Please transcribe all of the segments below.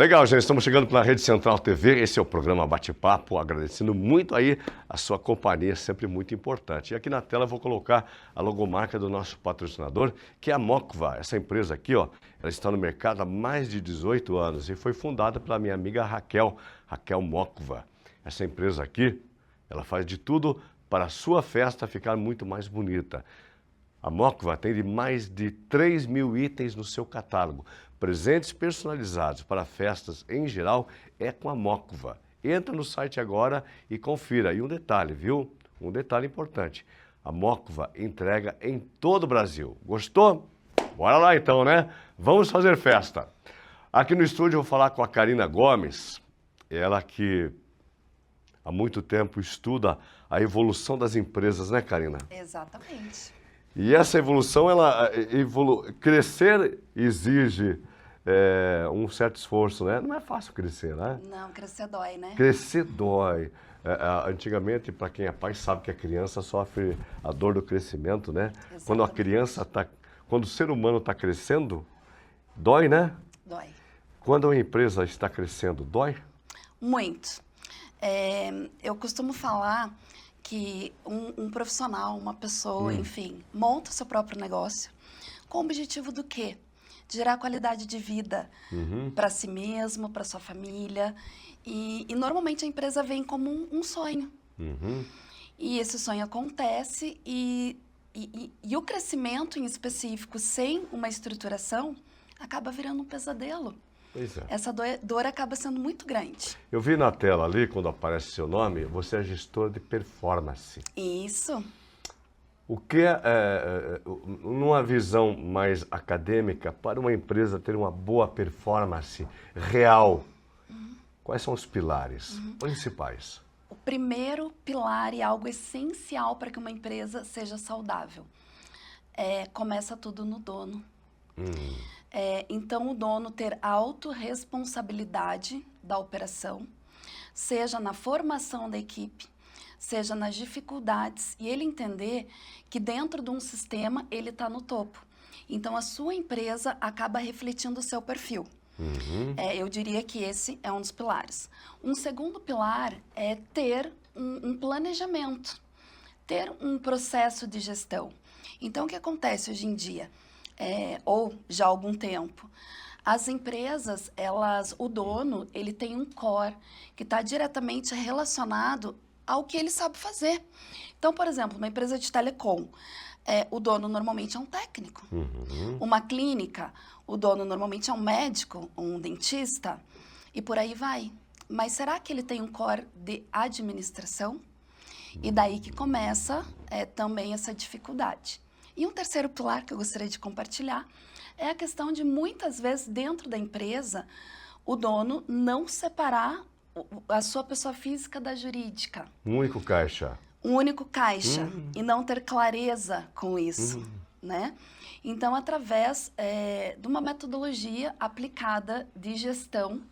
Legal, gente, estamos chegando pela Rede Central TV, esse é o programa Bate-Papo, agradecendo muito aí a sua companhia, sempre muito importante. E aqui na tela eu vou colocar a logomarca do nosso patrocinador, que é a Mocva. Essa empresa aqui, ó, ela está no mercado há mais de 18 anos e foi fundada pela minha amiga Raquel Mocva. Essa empresa aqui, ela faz de tudo para a sua festa ficar muito mais bonita. A Mocva tem mais de 3 mil itens no seu catálogo. Presentes personalizados para festas em geral é com a Mocva. Entra no site agora e confira. E um detalhe, viu? Um detalhe importante. A Mocva entrega em todo o Brasil. Gostou? Bora lá então, né? Vamos fazer festa. Aqui no estúdio eu vou falar com a Karina Gomes. Ela que há muito tempo estuda a evolução das empresas, né, Karina? Exatamente. E essa evolução, crescer exige um certo esforço, né? Não é fácil crescer, né? Não, crescer dói, né? Crescer dói. Antigamente, para quem é pai, sabe que a criança sofre a dor do crescimento, né? Exatamente. Quando o ser humano está crescendo, dói, né? Dói. Quando uma empresa está crescendo, dói? Muito. Eu costumo falar que um profissional, uma pessoa, enfim, monta o seu próprio negócio com o objetivo do quê? De gerar qualidade de vida para si mesmo, para sua família. E normalmente a empresa vem como um sonho. E esse sonho acontece e o crescimento em específico sem uma estruturação acaba virando um pesadelo. Pois é. Essa dor acaba sendo muito grande. Eu vi na tela ali, quando aparece seu nome, você é gestor de performance. Isso. O que numa visão mais acadêmica, para uma empresa ter uma boa performance real, quais são os pilares principais? O primeiro pilar e algo essencial para que uma empresa seja saudável começa tudo no dono. Então, o dono ter autorresponsabilidade da operação, seja na formação da equipe, seja nas dificuldades, e ele entender que dentro de um sistema ele está no topo. Então, a sua empresa acaba refletindo o seu perfil. Eu diria que esse é um dos pilares. Um segundo pilar é ter um planejamento, ter um processo de gestão. Então, o que acontece hoje em dia? Ou já há algum tempo, as empresas, o dono, ele tem um core que está diretamente relacionado ao que ele sabe fazer. Então, por exemplo, uma empresa de telecom, o dono normalmente é um técnico. Uma clínica, o dono normalmente é um médico, um dentista, e por aí vai. Mas será que ele tem um core de administração? E daí que começa também essa dificuldade. E um terceiro pilar que eu gostaria de compartilhar é a questão de, muitas vezes, dentro da empresa, o dono não separar a sua pessoa física da jurídica. Um único caixa. Um único caixa. E não ter clareza com isso, né? Então, através de uma metodologia aplicada de gestão,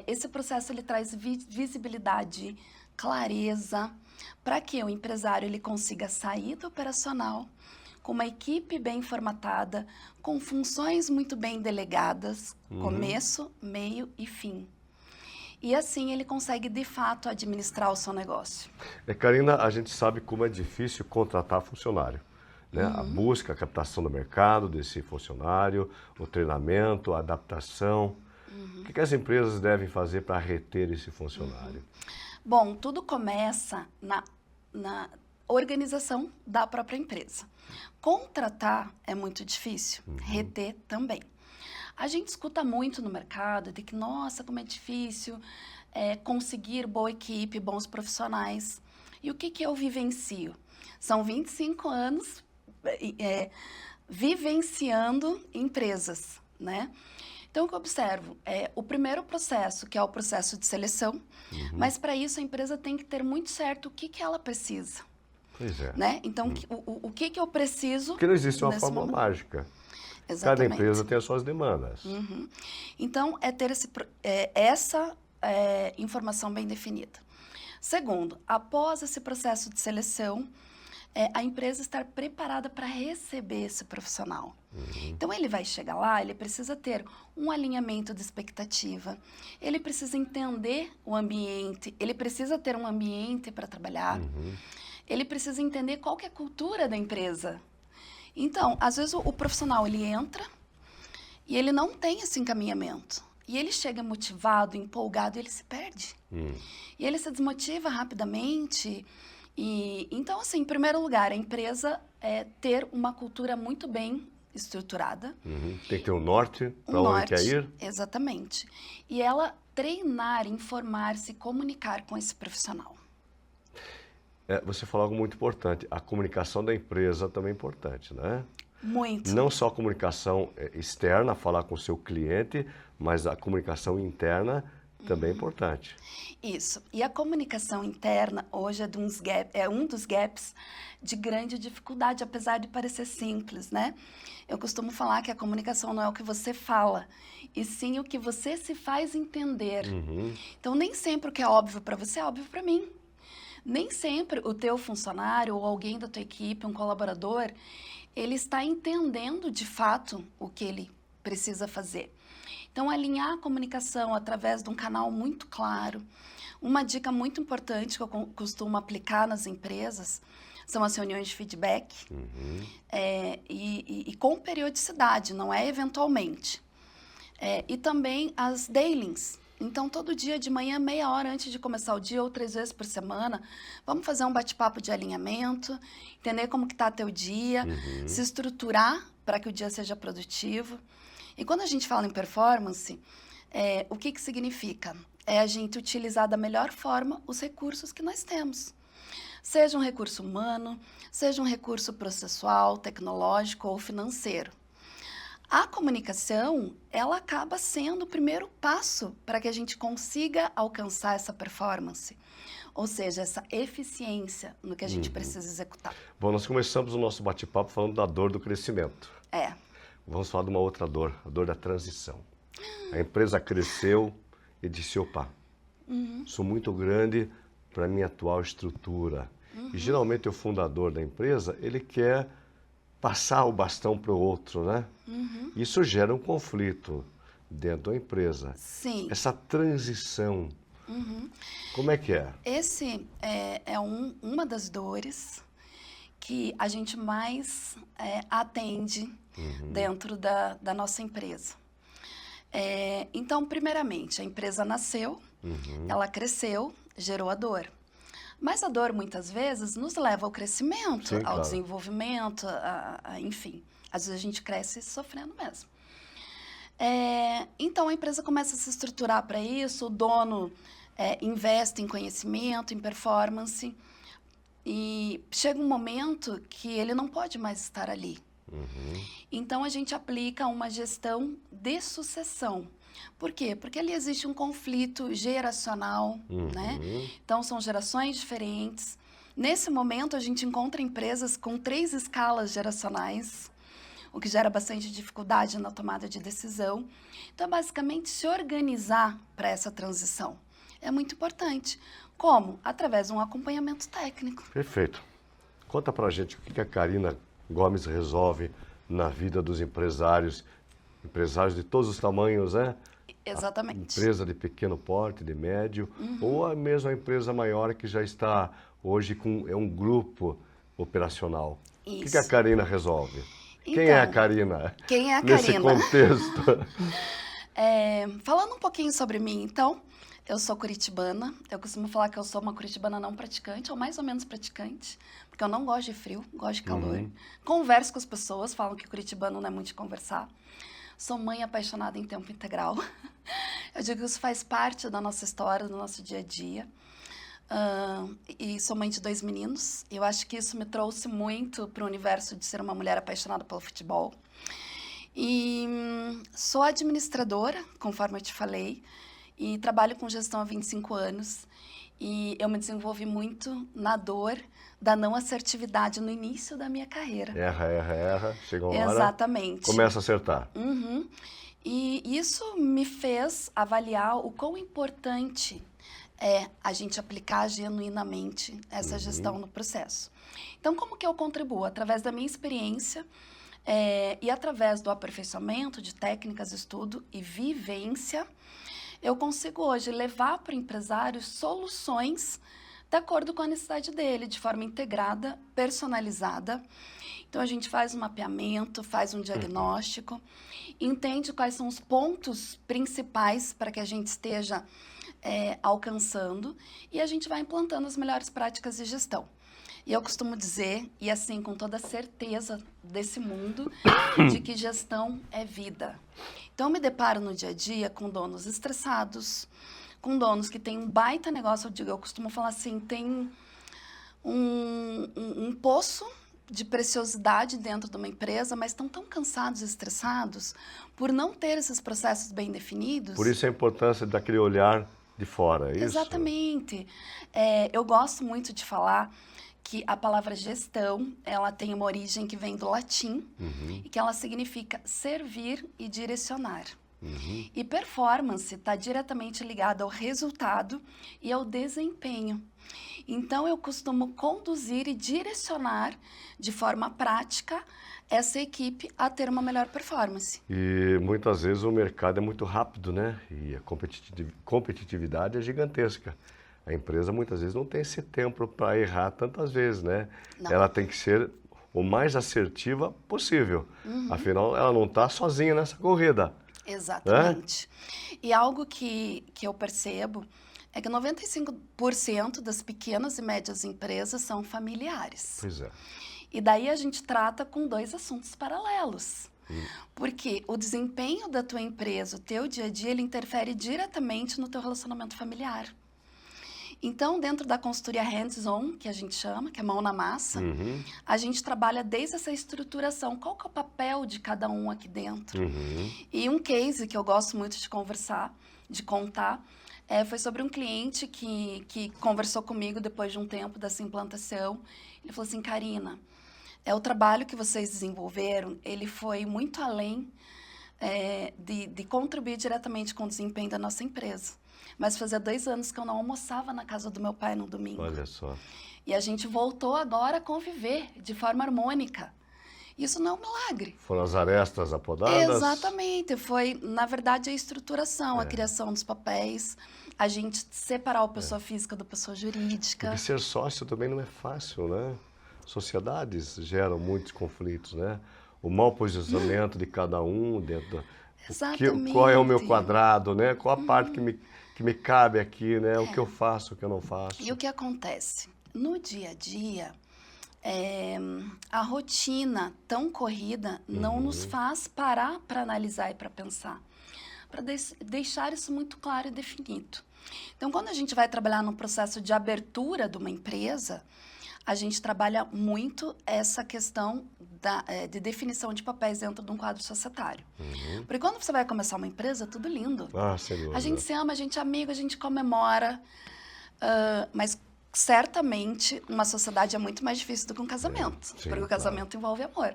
esse processo ele traz visibilidade, clareza, para que o empresário ele consiga sair do operacional com uma equipe bem formatada, com funções muito bem delegadas, começo, meio e fim. E assim ele consegue, de fato, administrar o seu negócio. Karina, a gente sabe como é difícil contratar funcionário, né? A busca, a captação do mercado desse funcionário, o treinamento, a adaptação. O que as empresas devem fazer para reter esse funcionário? Bom, tudo começa na organização da própria empresa. Contratar é muito difícil, reter também. A gente escuta muito no mercado de que, nossa, como é difícil conseguir boa equipe, bons profissionais. E o que eu vivencio? São 25 anos vivenciando empresas, né? Então, o que eu observo o primeiro processo, que é o processo de seleção, mas para isso a empresa tem que ter muito certo o que ela precisa. Pois é. Né? Então, o que eu preciso... Porque não existe uma fórmula mágica. Exatamente. Cada empresa tem as suas demandas. Então, ter essa informação bem definida. Segundo, após esse processo de seleção, a empresa estar preparada para receber esse profissional. Então, ele vai chegar lá, ele precisa ter um alinhamento de expectativa, ele precisa entender o ambiente, ele precisa ter um ambiente para trabalhar, ele precisa entender qual que é a cultura da empresa. Então, às vezes, o profissional, ele entra e ele não tem esse encaminhamento. E ele chega motivado, empolgado, e ele se perde. E ele se desmotiva rapidamente. Então, assim, em primeiro lugar, a empresa ter uma cultura muito bem estruturada. Tem que ter um norte para onde quer ir. Exatamente. E ela treinar, informar-se, comunicar com esse profissional. Você falou algo muito importante. A comunicação da empresa também é importante, né? Muito. Não só a comunicação externa, falar com o seu cliente, mas a comunicação interna também é importante. Isso. E a comunicação interna hoje é um dos gaps de grande dificuldade, apesar de parecer simples, né? Eu costumo falar que a comunicação não é o que você fala, e sim o que você se faz entender. Então, nem sempre o que é óbvio para você é óbvio para mim. Nem sempre o teu funcionário ou alguém da tua equipe, um colaborador, ele está entendendo de fato o que ele precisa fazer. Então, alinhar a comunicação através de um canal muito claro. Uma dica muito importante que eu costumo aplicar nas empresas são as reuniões de feedback, e com periodicidade, não é eventualmente. E também as dailings. Então, todo dia de manhã, meia hora antes de começar o dia, ou 3 vezes por semana, vamos fazer um bate-papo de alinhamento, entender como que está teu dia, se estruturar para que o dia seja produtivo. E quando a gente fala em performance, o que significa? É a gente utilizar da melhor forma os recursos que nós temos. Seja um recurso humano, seja um recurso processual, tecnológico ou financeiro. A comunicação, ela acaba sendo o primeiro passo para que a gente consiga alcançar essa performance, ou seja, essa eficiência no que a gente precisa executar. Bom, nós começamos o nosso bate-papo falando da dor do crescimento. Vamos falar de uma outra dor, a dor da transição. A empresa cresceu e disse, opa, sou muito grande para a minha atual estrutura. E geralmente o fundador da empresa, ele quer passar o bastão para o outro, né? Isso gera um conflito dentro da empresa. Sim. Essa transição, como é que é? Esse é uma das dores que a gente mais atende dentro da nossa empresa. Então, primeiramente, a empresa nasceu, ela cresceu, gerou a dor. Mas a dor, muitas vezes, nos leva ao crescimento, Sim, ao claro. desenvolvimento, enfim. Às vezes a gente cresce sofrendo mesmo. Então, a empresa começa a se estruturar para isso, o dono investe em conhecimento, em performance, e chega um momento que ele não pode mais estar ali. Então, a gente aplica uma gestão de sucessão. Por quê? Porque ali existe um conflito geracional, né? Então, são gerações diferentes. Nesse momento, a gente encontra empresas com 3 escalas geracionais, o que gera bastante dificuldade na tomada de decisão. Então, basicamente, se organizar para essa transição é muito importante. Como? Através de um acompanhamento técnico. Perfeito. Conta pra gente o que a Karina Gomes resolve na vida dos empresários de todos os tamanhos, né? Exatamente. Empresa de pequeno porte, de médio, ou mesmo a empresa maior que já está hoje com um grupo operacional. Isso. O que a Karina resolve? Então, quem é a Karina? Quem é a nesse Karina? contexto? Falando um pouquinho sobre mim, então, eu sou curitibana. Eu costumo falar que eu sou uma curitibana não praticante, ou mais ou menos praticante, porque eu não gosto de frio, gosto de calor. Converso com as pessoas, falam que curitibano não é muito de conversar. Sou mãe apaixonada em tempo integral. Eu digo que isso faz parte da nossa história, do nosso dia a dia. E sou mãe de 2 meninos. Eu acho que isso me trouxe muito para o universo de ser uma mulher apaixonada pelo futebol. E sou administradora, conforme eu te falei, e trabalho com gestão há 25 anos. E eu me desenvolvi muito na dor da não assertividade no início da minha carreira. Erra, chega uma hora, Exatamente. começa a acertar. E isso me fez avaliar o quão importante é a gente aplicar genuinamente essa gestão no processo. Então, como que eu contribuo? Através da minha experiência e através do aperfeiçoamento de técnicas, estudo e vivência, eu consigo hoje levar para o empresário soluções de acordo com a necessidade dele, de forma integrada, personalizada. Então, a gente faz um mapeamento, faz um diagnóstico, entende quais são os pontos principais para que a gente esteja alcançando e a gente vai implantando as melhores práticas de gestão. E eu costumo dizer, e assim, com toda a certeza desse mundo, de que gestão é vida. Então, eu me deparo no dia a dia com donos estressados, com donos que têm um baita negócio, eu costumo falar assim, tem um poço de preciosidade dentro de uma empresa, mas estão tão cansados e estressados por não ter esses processos bem definidos. Por isso a importância daquele olhar de fora, é isso? Exatamente. Eu gosto muito de falar que a palavra gestão, ela tem uma origem que vem do latim, e que ela significa servir e direcionar. E performance está diretamente ligada ao resultado e ao desempenho. Então, eu costumo conduzir e direcionar de forma prática essa equipe a ter uma melhor performance. E muitas vezes o mercado é muito rápido, né? E a competitividade é gigantesca. A empresa muitas vezes não tem esse tempo para errar tantas vezes, né? Não. Ela tem que ser o mais assertiva possível. Afinal, ela não está sozinha nessa corrida. Exatamente. E algo que eu percebo é que 95% das pequenas e médias empresas são familiares. Pois é. E daí a gente trata com dois assuntos paralelos. Porque o desempenho da tua empresa, o teu dia a dia, ele interfere diretamente no teu relacionamento familiar. Então, dentro da consultoria hands-on, que a gente chama, que é mão na massa, a gente trabalha desde essa estruturação. Qual que é o papel de cada um aqui dentro? E um case que eu gosto muito de conversar, de contar, foi sobre um cliente que conversou comigo depois de um tempo dessa implantação. Ele falou assim, Karina, o trabalho que vocês desenvolveram, ele foi muito além de contribuir diretamente com o desempenho da nossa empresa. Mas fazia 2 anos que eu não almoçava na casa do meu pai no domingo. Olha só. E a gente voltou agora a conviver de forma harmônica. Isso não é um milagre. Foram as arestas apodadas? Exatamente. Foi, na verdade, a estruturação, a criação dos papéis, a gente separar o pessoa física do pessoa jurídica. Porque ser sócio também não é fácil, né? Sociedades geram muitos conflitos, né? O mau posicionamento de cada um dentro da... Exatamente. Qual é o meu quadrado, né? Qual a parte que me cabe aqui, né? O que eu faço, o que eu não faço. E o que acontece? No dia a dia, a rotina tão corrida não nos faz parar para analisar e para pensar, para deixar isso muito claro e definido. Então, quando a gente vai trabalhar no processo de abertura de uma empresa, a gente trabalha muito essa questão de definição de papéis dentro de um quadro societário. Porque quando você vai começar uma empresa, tudo lindo. Ah, sem dúvida. A gente se ama, a gente é amigo, a gente comemora, mas certamente uma sociedade é muito mais difícil do que um casamento, sim, porque o casamento envolve amor,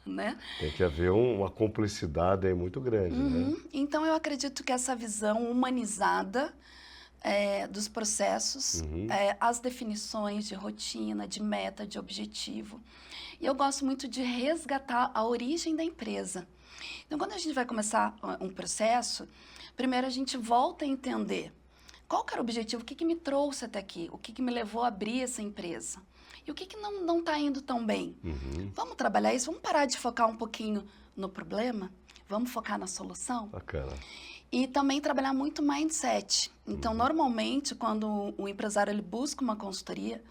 né? Tem que haver uma cumplicidade aí muito grande, né? Então, eu acredito que essa visão humanizada dos processos, as definições de rotina, de meta, de objetivo. E eu gosto muito de resgatar a origem da empresa. Então, quando a gente vai começar um processo, primeiro a gente volta a entender qual que era o objetivo, o que me trouxe até aqui, o que me levou a abrir essa empresa. E o que não está indo tão bem. Vamos trabalhar isso? Vamos parar de focar um pouquinho no problema? Vamos focar na solução? Bacana. E também trabalhar muito mindset. Então, normalmente, quando o empresário ele busca uma consultoria,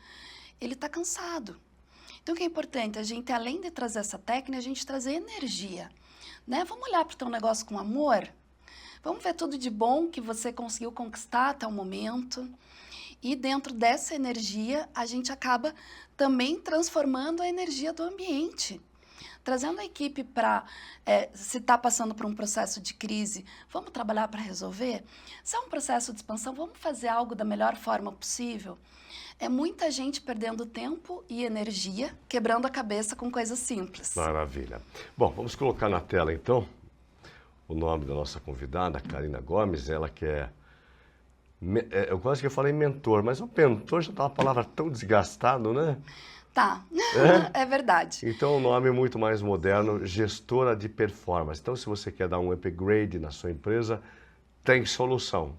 ele está cansado. Então, o que é importante? A gente, além de trazer essa técnica, a gente trazer energia. Né? Vamos olhar para o teu negócio com amor? Vamos ver tudo de bom que você conseguiu conquistar até o momento. E dentro dessa energia, a gente acaba também transformando a energia do ambiente. Trazendo a equipe para, se está passando por um processo de crise, vamos trabalhar para resolver? Se é um processo de expansão, vamos fazer algo da melhor forma possível? É muita gente perdendo tempo e energia, quebrando a cabeça com coisas simples. Maravilha. Bom, vamos colocar na tela, então, o nome da nossa convidada, Karina Gomes, ela que é Eu quase que eu falei mentor, mas o mentor já tá uma palavra tão desgastado, né? Tá, é verdade. Então, o nome é muito mais moderno, gestora de performance. Então, se você quer dar um upgrade na sua empresa, tem solução.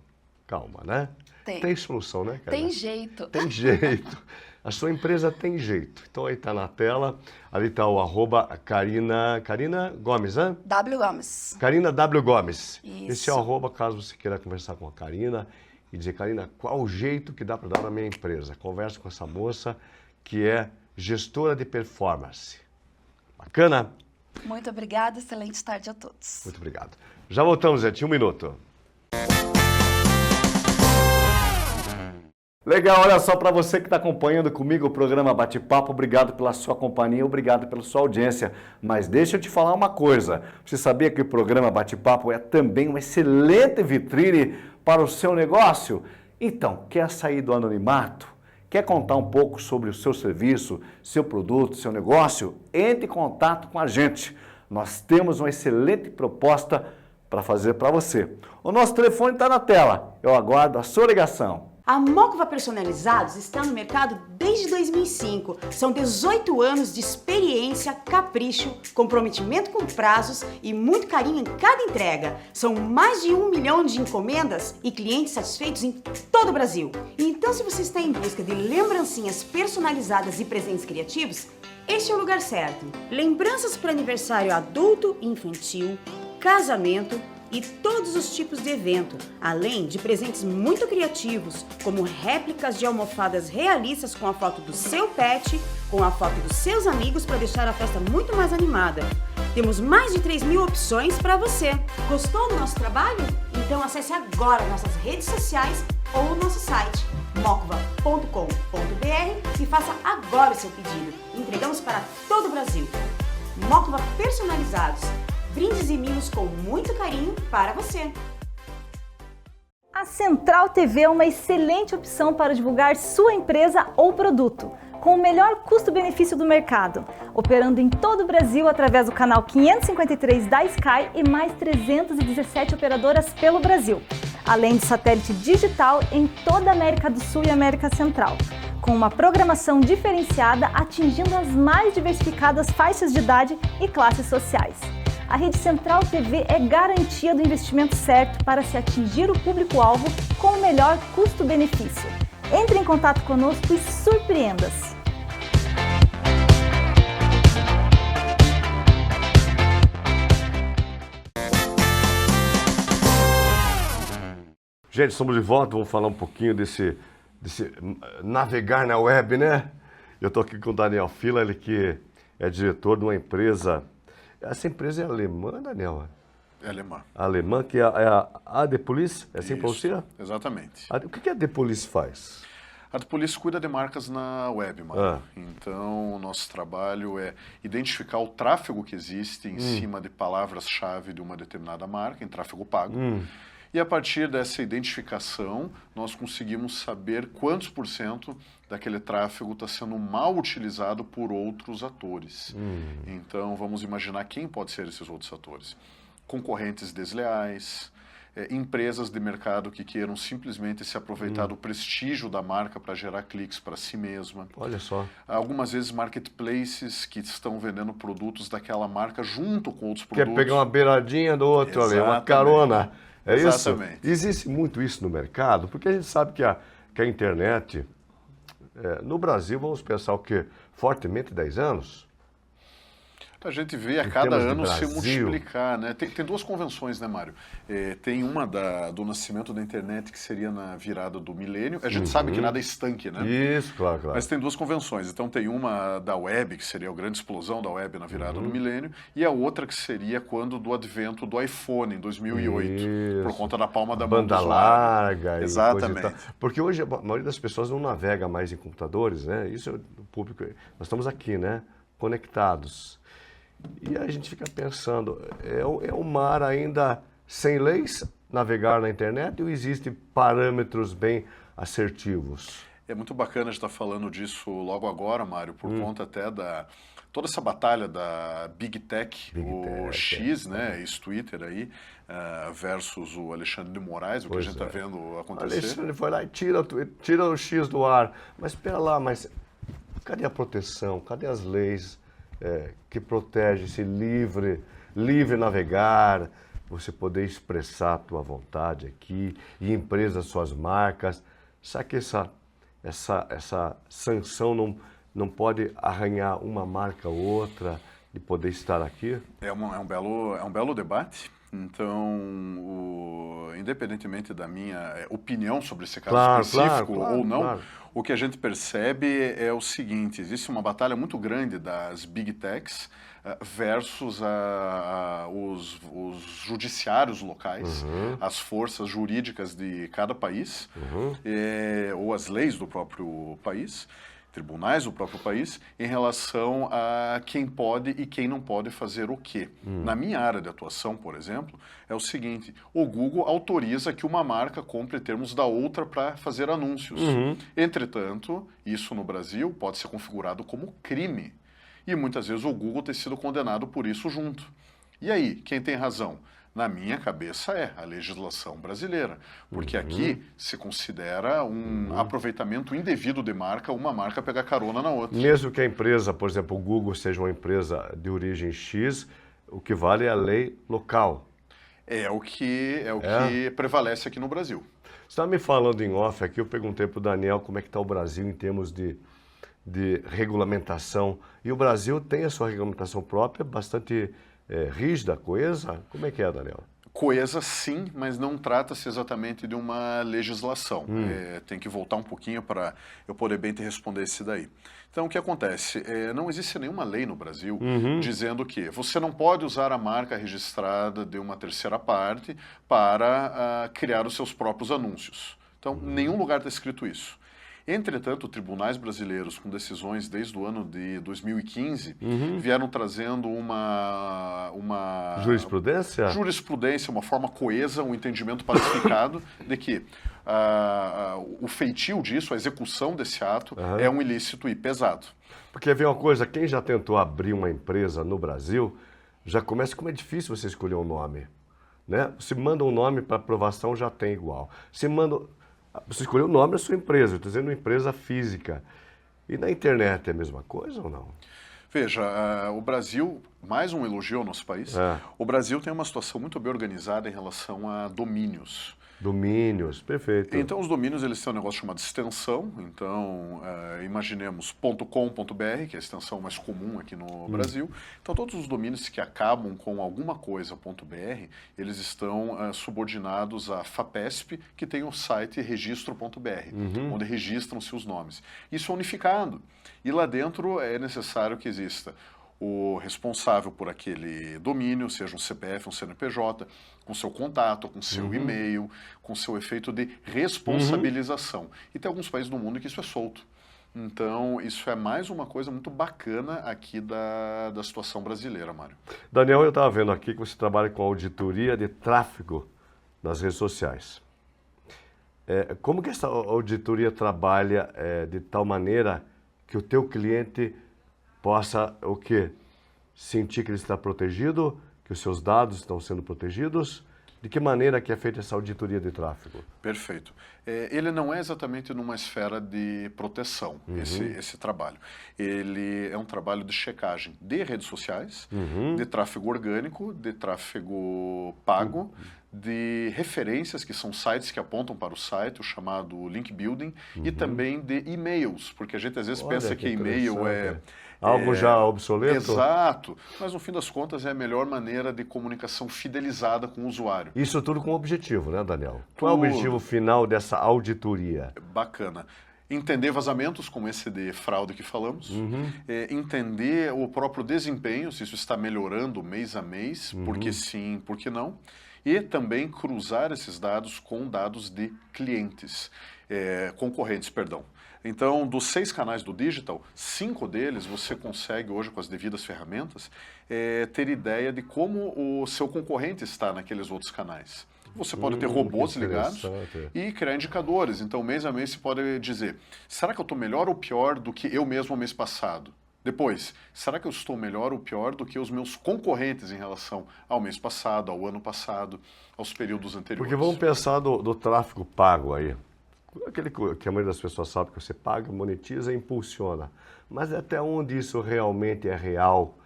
Calma, né? Tem solução, né, Karina? Tem jeito. Tem jeito. A sua empresa tem jeito. Então, aí tá na tela, ali está o @Karina Gomes, né? W. Gomes. Karina W. Gomes. Isso. Esse é o @ caso você queira conversar com a Karina e dizer, Karina, qual o jeito que dá para dar na minha empresa? Converse com essa moça que é gestora de performance. Bacana? Muito obrigada, excelente tarde a todos. Muito obrigado. Já voltamos, gente, 1 minuto. Legal, olha só, para você que está acompanhando comigo o programa Bate-Papo, obrigado pela sua companhia, obrigado pela sua audiência. Mas deixa eu te falar uma coisa, você sabia que o programa Bate-Papo é também uma excelente vitrine para o seu negócio? Então, quer sair do anonimato? Quer contar um pouco sobre o seu serviço, seu produto, seu negócio? Entre em contato com a gente. Nós temos uma excelente proposta para fazer para você. O nosso telefone está na tela. Eu aguardo a sua ligação. A Mocva Personalizados está no mercado desde 2005. São 18 anos de experiência, capricho, comprometimento com prazos e muito carinho em cada entrega. São mais de 1 milhão de encomendas e clientes satisfeitos em todo o Brasil. Então, se você está em busca de lembrancinhas personalizadas e presentes criativos, este é o lugar certo. Lembranças para aniversário adulto e infantil, casamento e todos os tipos de evento, além de presentes muito criativos, como réplicas de almofadas realistas com a foto do seu pet, com a foto dos seus amigos para deixar a festa muito mais animada. Temos mais de 3.000 opções para você. Gostou do nosso trabalho? Então acesse agora nossas redes sociais ou o nosso site mocva.com.br e faça agora o seu pedido. Entregamos para todo o Brasil. Mocva Personalizados. Brindes e mimos com muito carinho para você. A Central TV é uma excelente opção para divulgar sua empresa ou produto, com o melhor custo-benefício do mercado, operando em todo o Brasil através do canal 553 da Sky e mais 317 operadoras pelo Brasil, além de satélite digital em toda a América do Sul e América Central, com uma programação diferenciada atingindo as mais diversificadas faixas de idade e classes sociais. A Rede Central TV é garantia do investimento certo para se atingir o público-alvo com o melhor custo-benefício. Entre em contato conosco e surpreenda-se! Gente, estamos de volta, vamos falar um pouquinho desse navegar na web, né? Eu estou aqui com o Daniel Fila, ele que é diretor de uma empresa. Essa empresa é alemã, Daniel? É alemã. Alemã, que é a AD-Police? É assim para você? Exatamente. O que a AD-Police faz? A AD-Police cuida de marcas na web, Mário. Então, o nosso trabalho é identificar o tráfego que existe em cima de palavras-chave de uma determinada marca, em tráfego pago. E a partir dessa identificação, nós conseguimos saber quantos % daquele tráfego está sendo mal utilizado por outros atores. Então, vamos imaginar quem pode ser esses outros atores. Concorrentes desleais, empresas de mercado que queiram simplesmente se aproveitar do prestígio da marca para gerar cliques para si mesma. Olha só. Algumas vezes marketplaces que estão vendendo produtos daquela marca junto com outros produtos. Quer pegar uma beiradinha do outro ali, uma carona. É exatamente. Isso? Existe muito isso no mercado, porque a gente sabe que a internet, no Brasil, vamos pensar o quê? Fortemente 10 anos? A gente vê a cada ano se multiplicar, né? Tem duas convenções, né, Mário? Tem uma do nascimento da internet, que seria na virada do milênio. A gente sabe que nada é estanque, né? Isso, claro. Mas tem duas convenções. Então tem uma da web, que seria a grande explosão da web na virada do milênio, e a outra que seria quando do advento do iPhone, em 2008, Isso. Por conta da palma da mão do banda usuário. larga. Exatamente. E porque hoje a maioria das pessoas não navega mais em computadores, né? Isso é o público. Nós estamos aqui, né? Conectados. E a gente fica pensando, é um mar ainda sem leis navegar na internet ou existem parâmetros bem assertivos? É muito bacana estar falando disso logo agora, Mário, por conta até da toda essa batalha da Big Tech, o X, né, ex-Twitter aí, versus o Alexandre de Moraes, o que a gente está vendo acontecer. Alexandre foi lá e tira o X do ar. Mas espera lá, mas cadê a proteção? Cadê as leis que protegem esse livre navegar, você poder expressar a tua vontade aqui, e empresas, suas marcas? Será que essa sanção não pode arranhar uma marca ou outra de poder estar aqui? É um belo debate. Então, independentemente da minha opinião sobre esse caso específico ou não, o que a gente percebe é o seguinte: existe uma batalha muito grande das Big Techs versus os judiciários locais, as forças jurídicas de cada país, ou as leis do próprio país, tribunais do próprio país, em relação a quem pode e quem não pode fazer o quê. Na minha área de atuação, por exemplo, é o seguinte: o Google autoriza que uma marca compre termos da outra para fazer anúncios. Entretanto, isso no Brasil pode ser configurado como crime. E muitas vezes o Google tem sido condenado por isso junto. E aí, quem tem razão? Na minha cabeça é a legislação brasileira, porque aqui se considera um aproveitamento indevido de marca, uma marca pegar carona na outra. Mesmo que a empresa, por exemplo, o Google seja uma empresa de origem X, o que vale é a lei local. É o que prevalece aqui no Brasil. Você estava me falando em off aqui, eu perguntei para o Daniel como é que está o Brasil em termos de regulamentação. E o Brasil tem a sua regulamentação própria, bastante rígida, coesa. Como é que é, Daniel? Coesa, sim, mas não trata-se exatamente de uma legislação. Tem que voltar um pouquinho para eu poder bem te responder isso daí. Então, o que acontece? Não existe nenhuma lei no Brasil dizendo que você não pode usar a marca registrada de uma terceira parte para criar os seus próprios anúncios. Então, nenhum lugar está escrito isso. Entretanto, tribunais brasileiros, com decisões desde o ano de 2015, vieram trazendo uma jurisprudência, uma forma coesa, um entendimento pacificado de que o feitio disso, a execução desse ato, é um ilícito e pesado. Porque vem uma coisa, quem já tentou abrir uma empresa no Brasil, já começa como é difícil você escolher um nome. Né? Se manda um nome para aprovação, já tem igual. Você escolheu o nome da sua empresa, eu estou dizendo uma empresa física. E na internet é a mesma coisa ou não? Veja, o Brasil, mais um elogio ao nosso país, o Brasil tem uma situação muito bem organizada em relação a domínios. Domínios, perfeito. Então, os domínios, eles têm um negócio chamado extensão. Então, imaginemos .com.br, que é a extensão mais comum aqui no Brasil. Então, todos os domínios que acabam com alguma coisa .br, eles estão subordinados à FAPESP, que tem o site registro.br, onde registram-se os nomes. Isso é unificado. E lá dentro é necessário que exista o responsável por aquele domínio, seja um CPF, um CNPJ, com seu contato, com seu e-mail, com seu efeito de responsabilização. E tem alguns países do mundo que isso é solto. Então, isso é mais uma coisa muito bacana aqui da situação brasileira, Mário. Daniel, eu estava vendo aqui que você trabalha com auditoria de tráfego nas redes sociais. Como que essa auditoria trabalha de tal maneira que o teu cliente possa o quê? Sentir que ele está protegido, que os seus dados estão sendo protegidos? De que maneira que é feita essa auditoria de tráfego? Perfeito. Ele não é exatamente numa esfera de proteção, esse trabalho. Ele é um trabalho de checagem de redes sociais, de tráfego orgânico, de tráfego pago, de referências, que são sites que apontam para o site, o chamado link building, e também de e-mails, porque a gente às vezes pensa que e-mail algo já obsoleto? Exato, mas no fim das contas é a melhor maneira de comunicação fidelizada com o usuário. Isso tudo com objetivo, né, Daniel? Qual é o objetivo final dessa auditoria? Bacana. Entender vazamentos, como esse de fraude que falamos, entender o próprio desempenho, se isso está melhorando mês a mês, porque sim, porque não, e também cruzar esses dados com dados de clientes, concorrentes, perdão. Então, dos 6 canais do digital, 5 deles você consegue hoje, com as devidas ferramentas, ter ideia de como o seu concorrente está naqueles outros canais. Você pode ter robôs que ligados interessante. e criar indicadores. Então, mês a mês, você pode dizer, será que eu estou melhor ou pior do que eu mesmo no mês passado? Depois, será que eu estou melhor ou pior do que os meus concorrentes em relação ao mês passado, ao ano passado, aos períodos anteriores? Porque vamos pensar do tráfego pago aí. Aquele que a maioria das pessoas sabe que você paga, monetiza e impulsiona. Mas até onde isso realmente é real?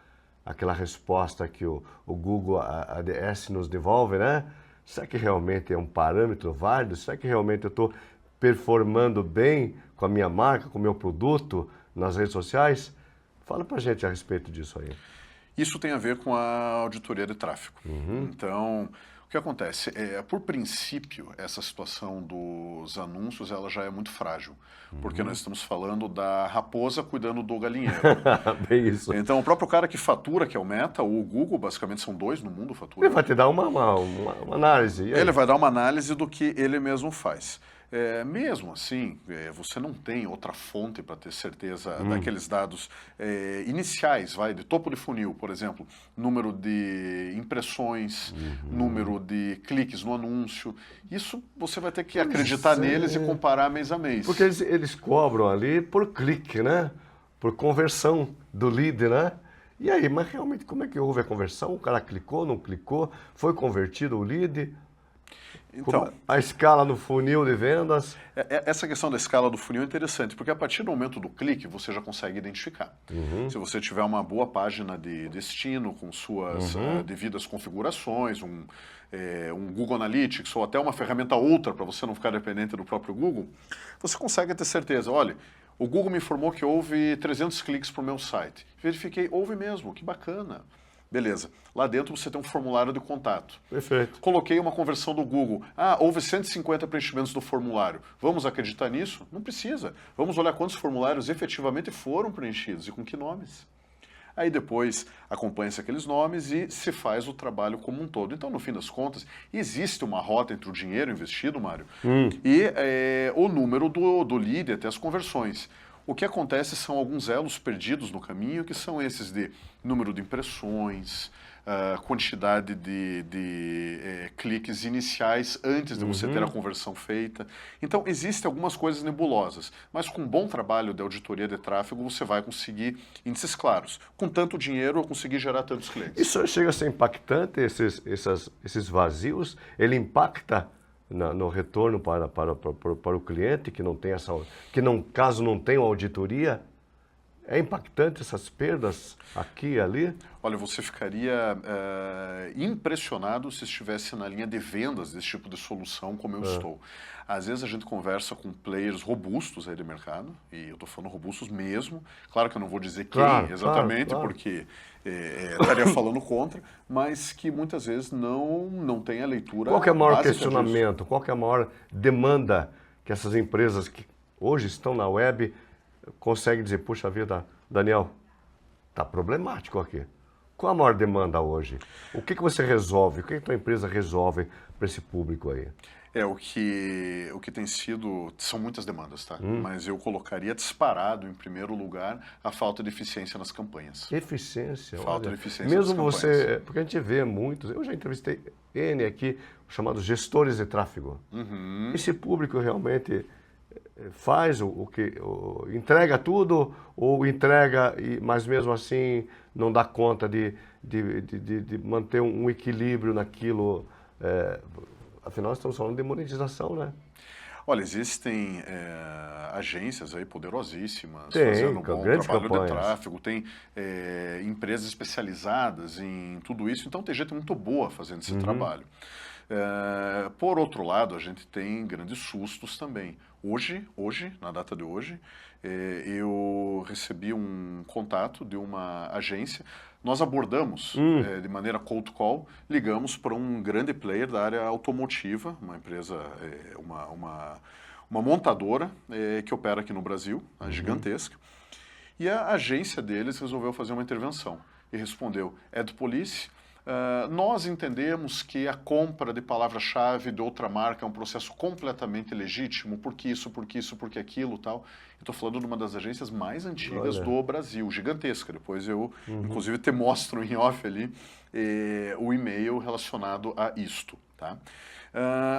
Aquela resposta que o Google ADS nos devolve, né? Será que realmente é um parâmetro válido? Será que realmente eu estou performando bem com a minha marca, com o meu produto nas redes sociais? Fala pra gente a respeito disso aí. Isso tem a ver com a auditoria de tráfego. Então, o que acontece? Por princípio, essa situação dos anúncios ela já é muito frágil, porque nós estamos falando da raposa cuidando do galinheiro. Bem isso. Então, o próprio cara que fatura, que é o Meta, ou o Google, basicamente são dois no mundo fatura. Ele vai te dar uma análise. E aí? Ele vai dar uma análise do que ele mesmo faz. Mesmo assim, você não tem outra fonte para ter certeza daqueles dados iniciais, de topo de funil, por exemplo, número de impressões, número de cliques no anúncio. Isso você vai ter que acreditar neles e comparar mês a mês. Porque eles cobram ali por clique, né? Por conversão do lead, né? E aí, mas realmente como é que houve a conversão? O cara clicou, não clicou? Foi convertido o lead? Então, a escala no funil de vendas? Essa questão da escala do funil é interessante, porque a partir do momento do clique, você já consegue identificar. Se você tiver uma boa página de destino, com suas devidas configurações, um Google Analytics, ou até uma ferramenta outra, para você não ficar dependente do próprio Google, você consegue ter certeza, olha, o Google me informou que houve 300 cliques para o meu site. Verifiquei, houve mesmo, que bacana. Beleza. Lá dentro você tem um formulário de contato. Perfeito. Coloquei uma conversão do Google. Houve 150 preenchimentos do formulário. Vamos acreditar nisso? Não precisa. Vamos olhar quantos formulários efetivamente foram preenchidos e com que nomes. Aí depois acompanha-se aqueles nomes e se faz o trabalho como um todo. Então, no fim das contas, existe uma rota entre o dinheiro investido, Mário, e o número do lead até as conversões. O que acontece são alguns elos perdidos no caminho, que são esses de número de impressões, quantidade de cliques iniciais antes de você ter a conversão feita. Então, existem algumas coisas nebulosas, mas com um bom trabalho de auditoria de tráfego, você vai conseguir índices claros. Com tanto dinheiro, eu consegui gerar tantos clientes. Isso chega a ser impactante, esses vazios? Ele impacta no retorno para o cliente que não tem caso não tenha auditoria? É impactante essas perdas aqui e ali? Olha, você ficaria impressionado se estivesse na linha de vendas desse tipo de solução como eu estou. Às vezes a gente conversa com players robustos aí de mercado, e eu estou falando robustos mesmo. Claro que eu não vou dizer quem exatamente, claro. Porque estaria falando contra, mas que muitas vezes não tem a leitura. Qual que é o maior questionamento? Disso? Qual que é a maior demanda que essas empresas que hoje estão na web conseguem dizer, puxa vida, Daniel, está problemático aqui. Qual a maior demanda hoje? O que você resolve? O que a tua empresa resolve para esse público aí? O que tem sido, são muitas demandas, tá? Mas eu colocaria disparado, em primeiro lugar, a falta de eficiência nas campanhas. Eficiência? Falta de eficiência mesmo nas campanhas. Você, porque a gente vê muitos, eu já entrevistei N aqui, chamados gestores de tráfego. Esse público realmente faz entrega tudo ou entrega, mas mesmo assim não dá conta de manter um equilíbrio naquilo. Afinal, estamos falando de monetização, né? Olha, existem agências aí poderosíssimas fazendo um bom trabalho de tráfego, tem empresas especializadas em tudo isso, então tem gente muito boa fazendo esse trabalho. Por outro lado, a gente tem grandes sustos também. Hoje, na data de hoje, eu recebi um contato de uma agência. Nós abordamos de maneira cold call, ligamos para um grande player da área automotiva, uma empresa, uma montadora que opera aqui no Brasil, gigantesca. E a agência deles resolveu fazer uma intervenção e respondeu, do Police, Nós entendemos que a compra de palavra-chave de outra marca é um processo completamente legítimo, porque isso, porque aquilo, tal. Estou falando de uma das agências mais antigas do Brasil, gigantesca. Depois eu, inclusive, te mostro em off ali o e-mail relacionado a isto, tá?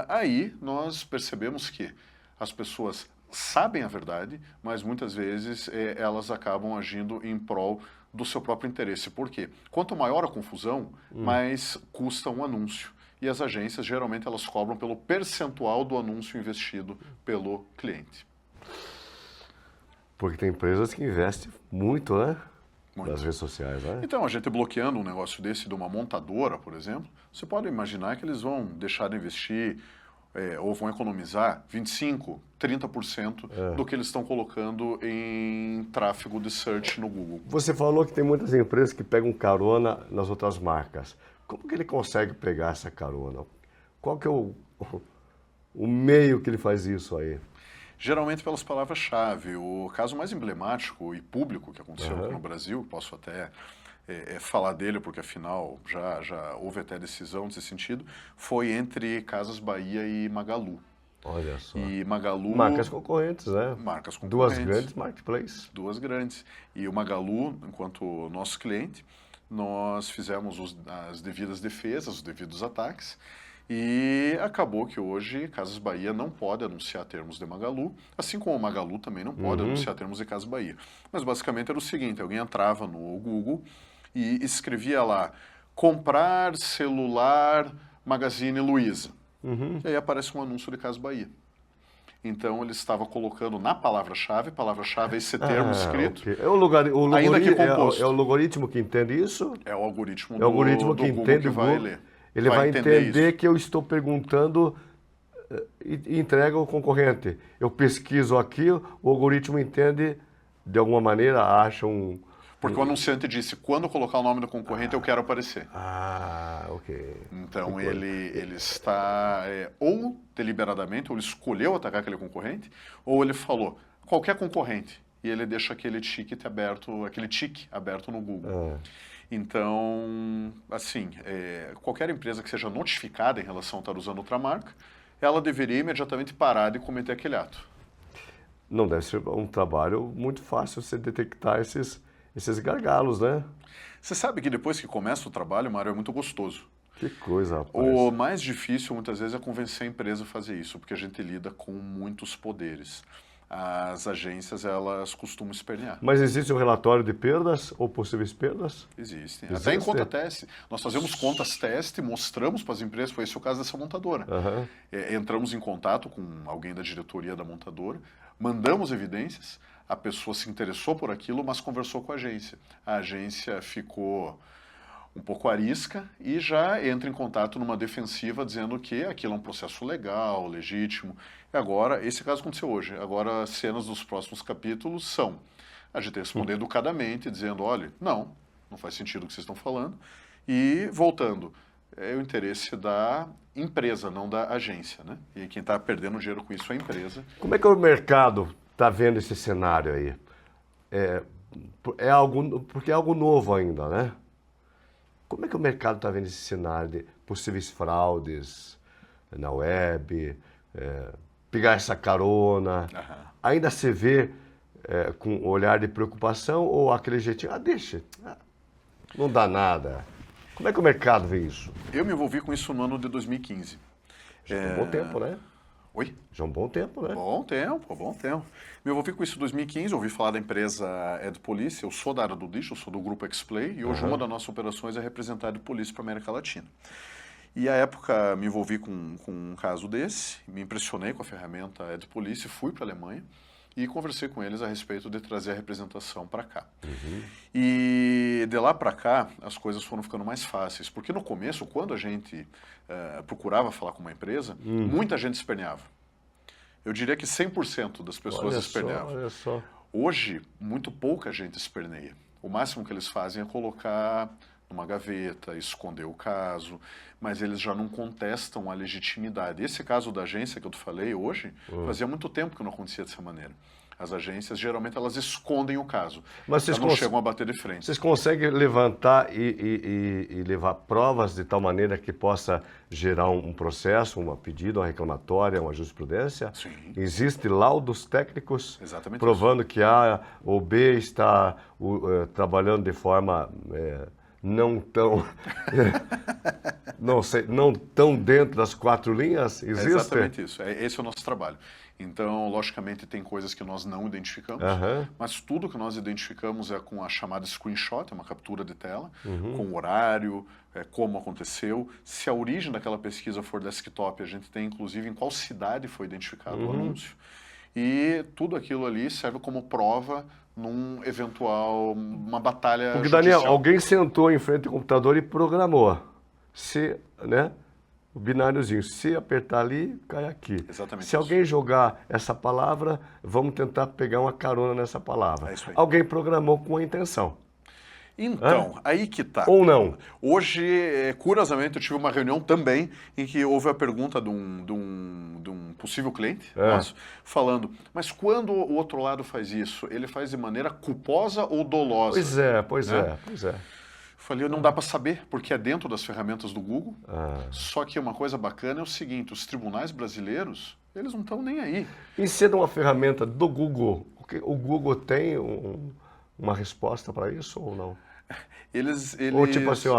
Aí nós percebemos que as pessoas sabem a verdade, mas muitas vezes elas acabam agindo em prol do seu próprio interesse. Por quê? Quanto maior a confusão, mais custa um anúncio. E as agências, geralmente, elas cobram pelo percentual do anúncio investido pelo cliente. Porque tem empresas que investem muito, né? Muito. Nas redes sociais, né? Então, a gente bloqueando um negócio desse de uma montadora, por exemplo, você pode imaginar que eles vão deixar de investir ou vão economizar 25%, 30% do que eles estão colocando em tráfego de search no Google. Você falou que tem muitas empresas que pegam carona nas outras marcas. Como que ele consegue pegar essa carona? Qual que é o meio que ele faz isso aí? Geralmente pelas palavras-chave. O caso mais emblemático e público que aconteceu aqui no Brasil, posso até falar dele, porque afinal já houve até decisão nesse sentido, foi entre Casas Bahia e Magalu. Olha só. E Magalu... Marcas concorrentes, né? Marcas concorrentes. Duas grandes marketplaces. Duas grandes. E o Magalu, enquanto nosso cliente, nós fizemos as devidas defesas, os devidos ataques, e acabou que hoje Casas Bahia não pode anunciar termos de Magalu, assim como o Magalu também não pode anunciar termos de Casas Bahia. Mas basicamente era o seguinte, alguém entrava no Google e escrevia lá, comprar celular Magazine Luiza. E aí aparece um anúncio de Casas Bahia. Então ele estava colocando na palavra-chave é esse termo escrito. Okay. É o logaritmo que entende isso? É o algoritmo do Google que vai ler. Ele vai entender que eu estou perguntando e entrega ao concorrente. Eu pesquiso aqui, o algoritmo entende, de alguma maneira, acha um... Porque o anunciante disse, quando colocar o nome do concorrente, eu quero aparecer. Ok. Então ele está, ou deliberadamente, ou ele escolheu atacar aquele concorrente, ou ele falou, qualquer concorrente, e ele deixa aquele ticket aberto no Google. Então, assim, qualquer empresa que seja notificada em relação a estar usando outra marca, ela deveria imediatamente parar de cometer aquele ato. Não deve ser um trabalho muito fácil você detectar esses gargalos, né? Você sabe que depois que começa o trabalho, Mário, é muito gostoso. Que coisa, rapaz. O mais difícil, muitas vezes, é convencer a empresa a fazer isso, porque a gente lida com muitos poderes. As agências, elas costumam espernear. Mas existe um relatório de perdas ou possíveis perdas? Existem. Até em conta teste. Nós fazemos contas teste, mostramos para as empresas, foi esse o caso dessa montadora. Entramos em contato com alguém da diretoria da montadora, mandamos evidências, a pessoa se interessou por aquilo, mas conversou com a agência. A agência ficou um pouco arisca e já entra em contato numa defensiva dizendo que aquilo é um processo legal, legítimo. E agora, esse caso aconteceu hoje. Agora, as cenas dos próximos capítulos são a gente responder educadamente, dizendo, olha, não faz sentido o que vocês estão falando. E, voltando, é o interesse da empresa, não da agência, né? E quem está perdendo dinheiro com isso é a empresa. Como é que o mercado está vendo esse cenário aí? Porque é algo novo ainda, né? Como é que o mercado está vendo esse cenário de possíveis fraudes na web, pegar essa carona? Ainda se vê com um olhar de preocupação ou aquele jeitinho, deixa, não dá nada. Como é que o mercado vê isso? Eu me envolvi com isso no ano de 2015. Já é um bom tempo, né? Oi? Já é um bom tempo, né? Bom tempo. Me envolvi com isso em 2015, ouvi falar da empresa AdPolice, eu sou da área do lixo, eu sou do grupo Xplay, e hoje uma das nossas operações é representar a AdPolice para a América Latina. E à época me envolvi com um caso desse, me impressionei com a ferramenta AdPolice, fui para a Alemanha e conversei com eles a respeito de trazer a representação para cá. E de lá para cá, as coisas foram ficando mais fáceis, porque no começo, quando a gente procurava falar com uma empresa, muita gente esperneava. Eu diria que 100% das pessoas esperneavam. Olha só. Hoje, muito pouca gente esperneia. O máximo que eles fazem é colocar numa gaveta, esconder o caso, mas eles já não contestam a legitimidade. Esse caso da agência que eu te falei hoje, fazia muito tempo que não acontecia dessa maneira. As agências, geralmente, elas escondem o caso. Mas vocês não chegam a bater de frente. Vocês conseguem levantar e levar provas de tal maneira que possa gerar um processo, um pedido, uma reclamatória, uma jurisprudência? Sim. Existe laudos técnicos Exatamente provando que A ou B está trabalhando de forma não tão não tão dentro das 4 linhas? Existe? É exatamente isso. Esse é o nosso trabalho. Então, logicamente, tem coisas que nós não identificamos, mas tudo que nós identificamos é com a chamada screenshot, é uma captura de tela, com o horário, como aconteceu. Se a origem daquela pesquisa for desktop, a gente tem, inclusive, em qual cidade foi identificado o anúncio. E tudo aquilo ali serve como prova num eventual, uma batalha Porque, judicial. Daniel, alguém sentou em frente ao computador e programou. O bináriozinho, se apertar ali, cai aqui. Exatamente Se isso. alguém jogar essa palavra, vamos tentar pegar uma carona nessa palavra. É isso aí. Alguém programou com a intenção. Então, aí que tá. Ou não. Hoje, curiosamente, eu tive uma reunião também em que houve a pergunta de um possível cliente nosso, falando, mas quando o outro lado faz isso, ele faz de maneira culposa ou dolosa? Pois é. Falei, não dá para saber, porque é dentro das ferramentas do Google. Só que uma coisa bacana é o seguinte, os tribunais brasileiros, eles não estão nem aí. E sendo uma ferramenta do Google, o Google tem uma resposta para isso ou não? Ou tipo assim,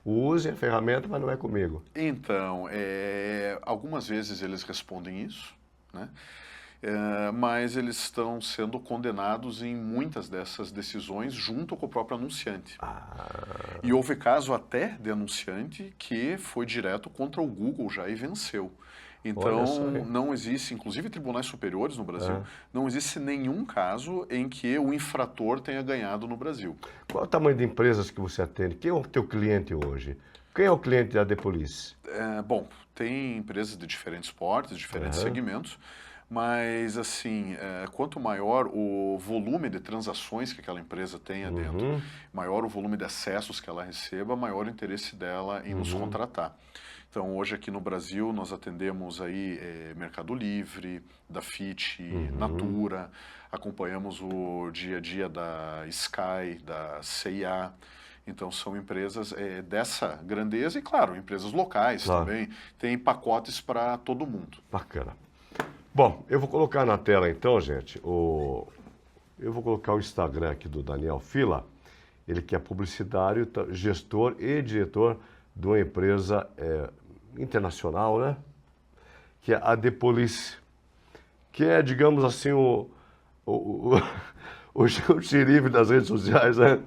use a ferramenta, mas não é comigo. Então, algumas vezes eles respondem isso, né? Mas eles estão sendo condenados em muitas dessas decisões junto com o próprio anunciante. E houve caso até de anunciante que foi direto contra o Google já e venceu. Então, não existe, inclusive tribunais superiores no Brasil, não existe nenhum caso em que o infrator tenha ganhado no Brasil. Qual é o tamanho de empresas que você atende? Quem é o teu cliente hoje? Quem é o cliente da Depolice? Bom, tem empresas de diferentes portes, diferentes segmentos, mas assim, quanto maior o volume de transações que aquela empresa tenha dentro, maior o volume de acessos que ela receba, maior o interesse dela em nos contratar. Então, hoje aqui no Brasil, nós atendemos aí Mercado Livre, da Fit, Natura, acompanhamos o dia a dia da Sky, da CIA. Então, são empresas dessa grandeza e, claro, empresas locais também. Tem pacotes para todo mundo. Bacana. Bom, eu vou colocar na tela então, gente, eu vou colocar o Instagram aqui do Daniel Fila, ele que é publicitário, gestor e diretor de uma empresa internacional, né? Que é a Depolice, que é, digamos assim, o xerife das redes sociais, né?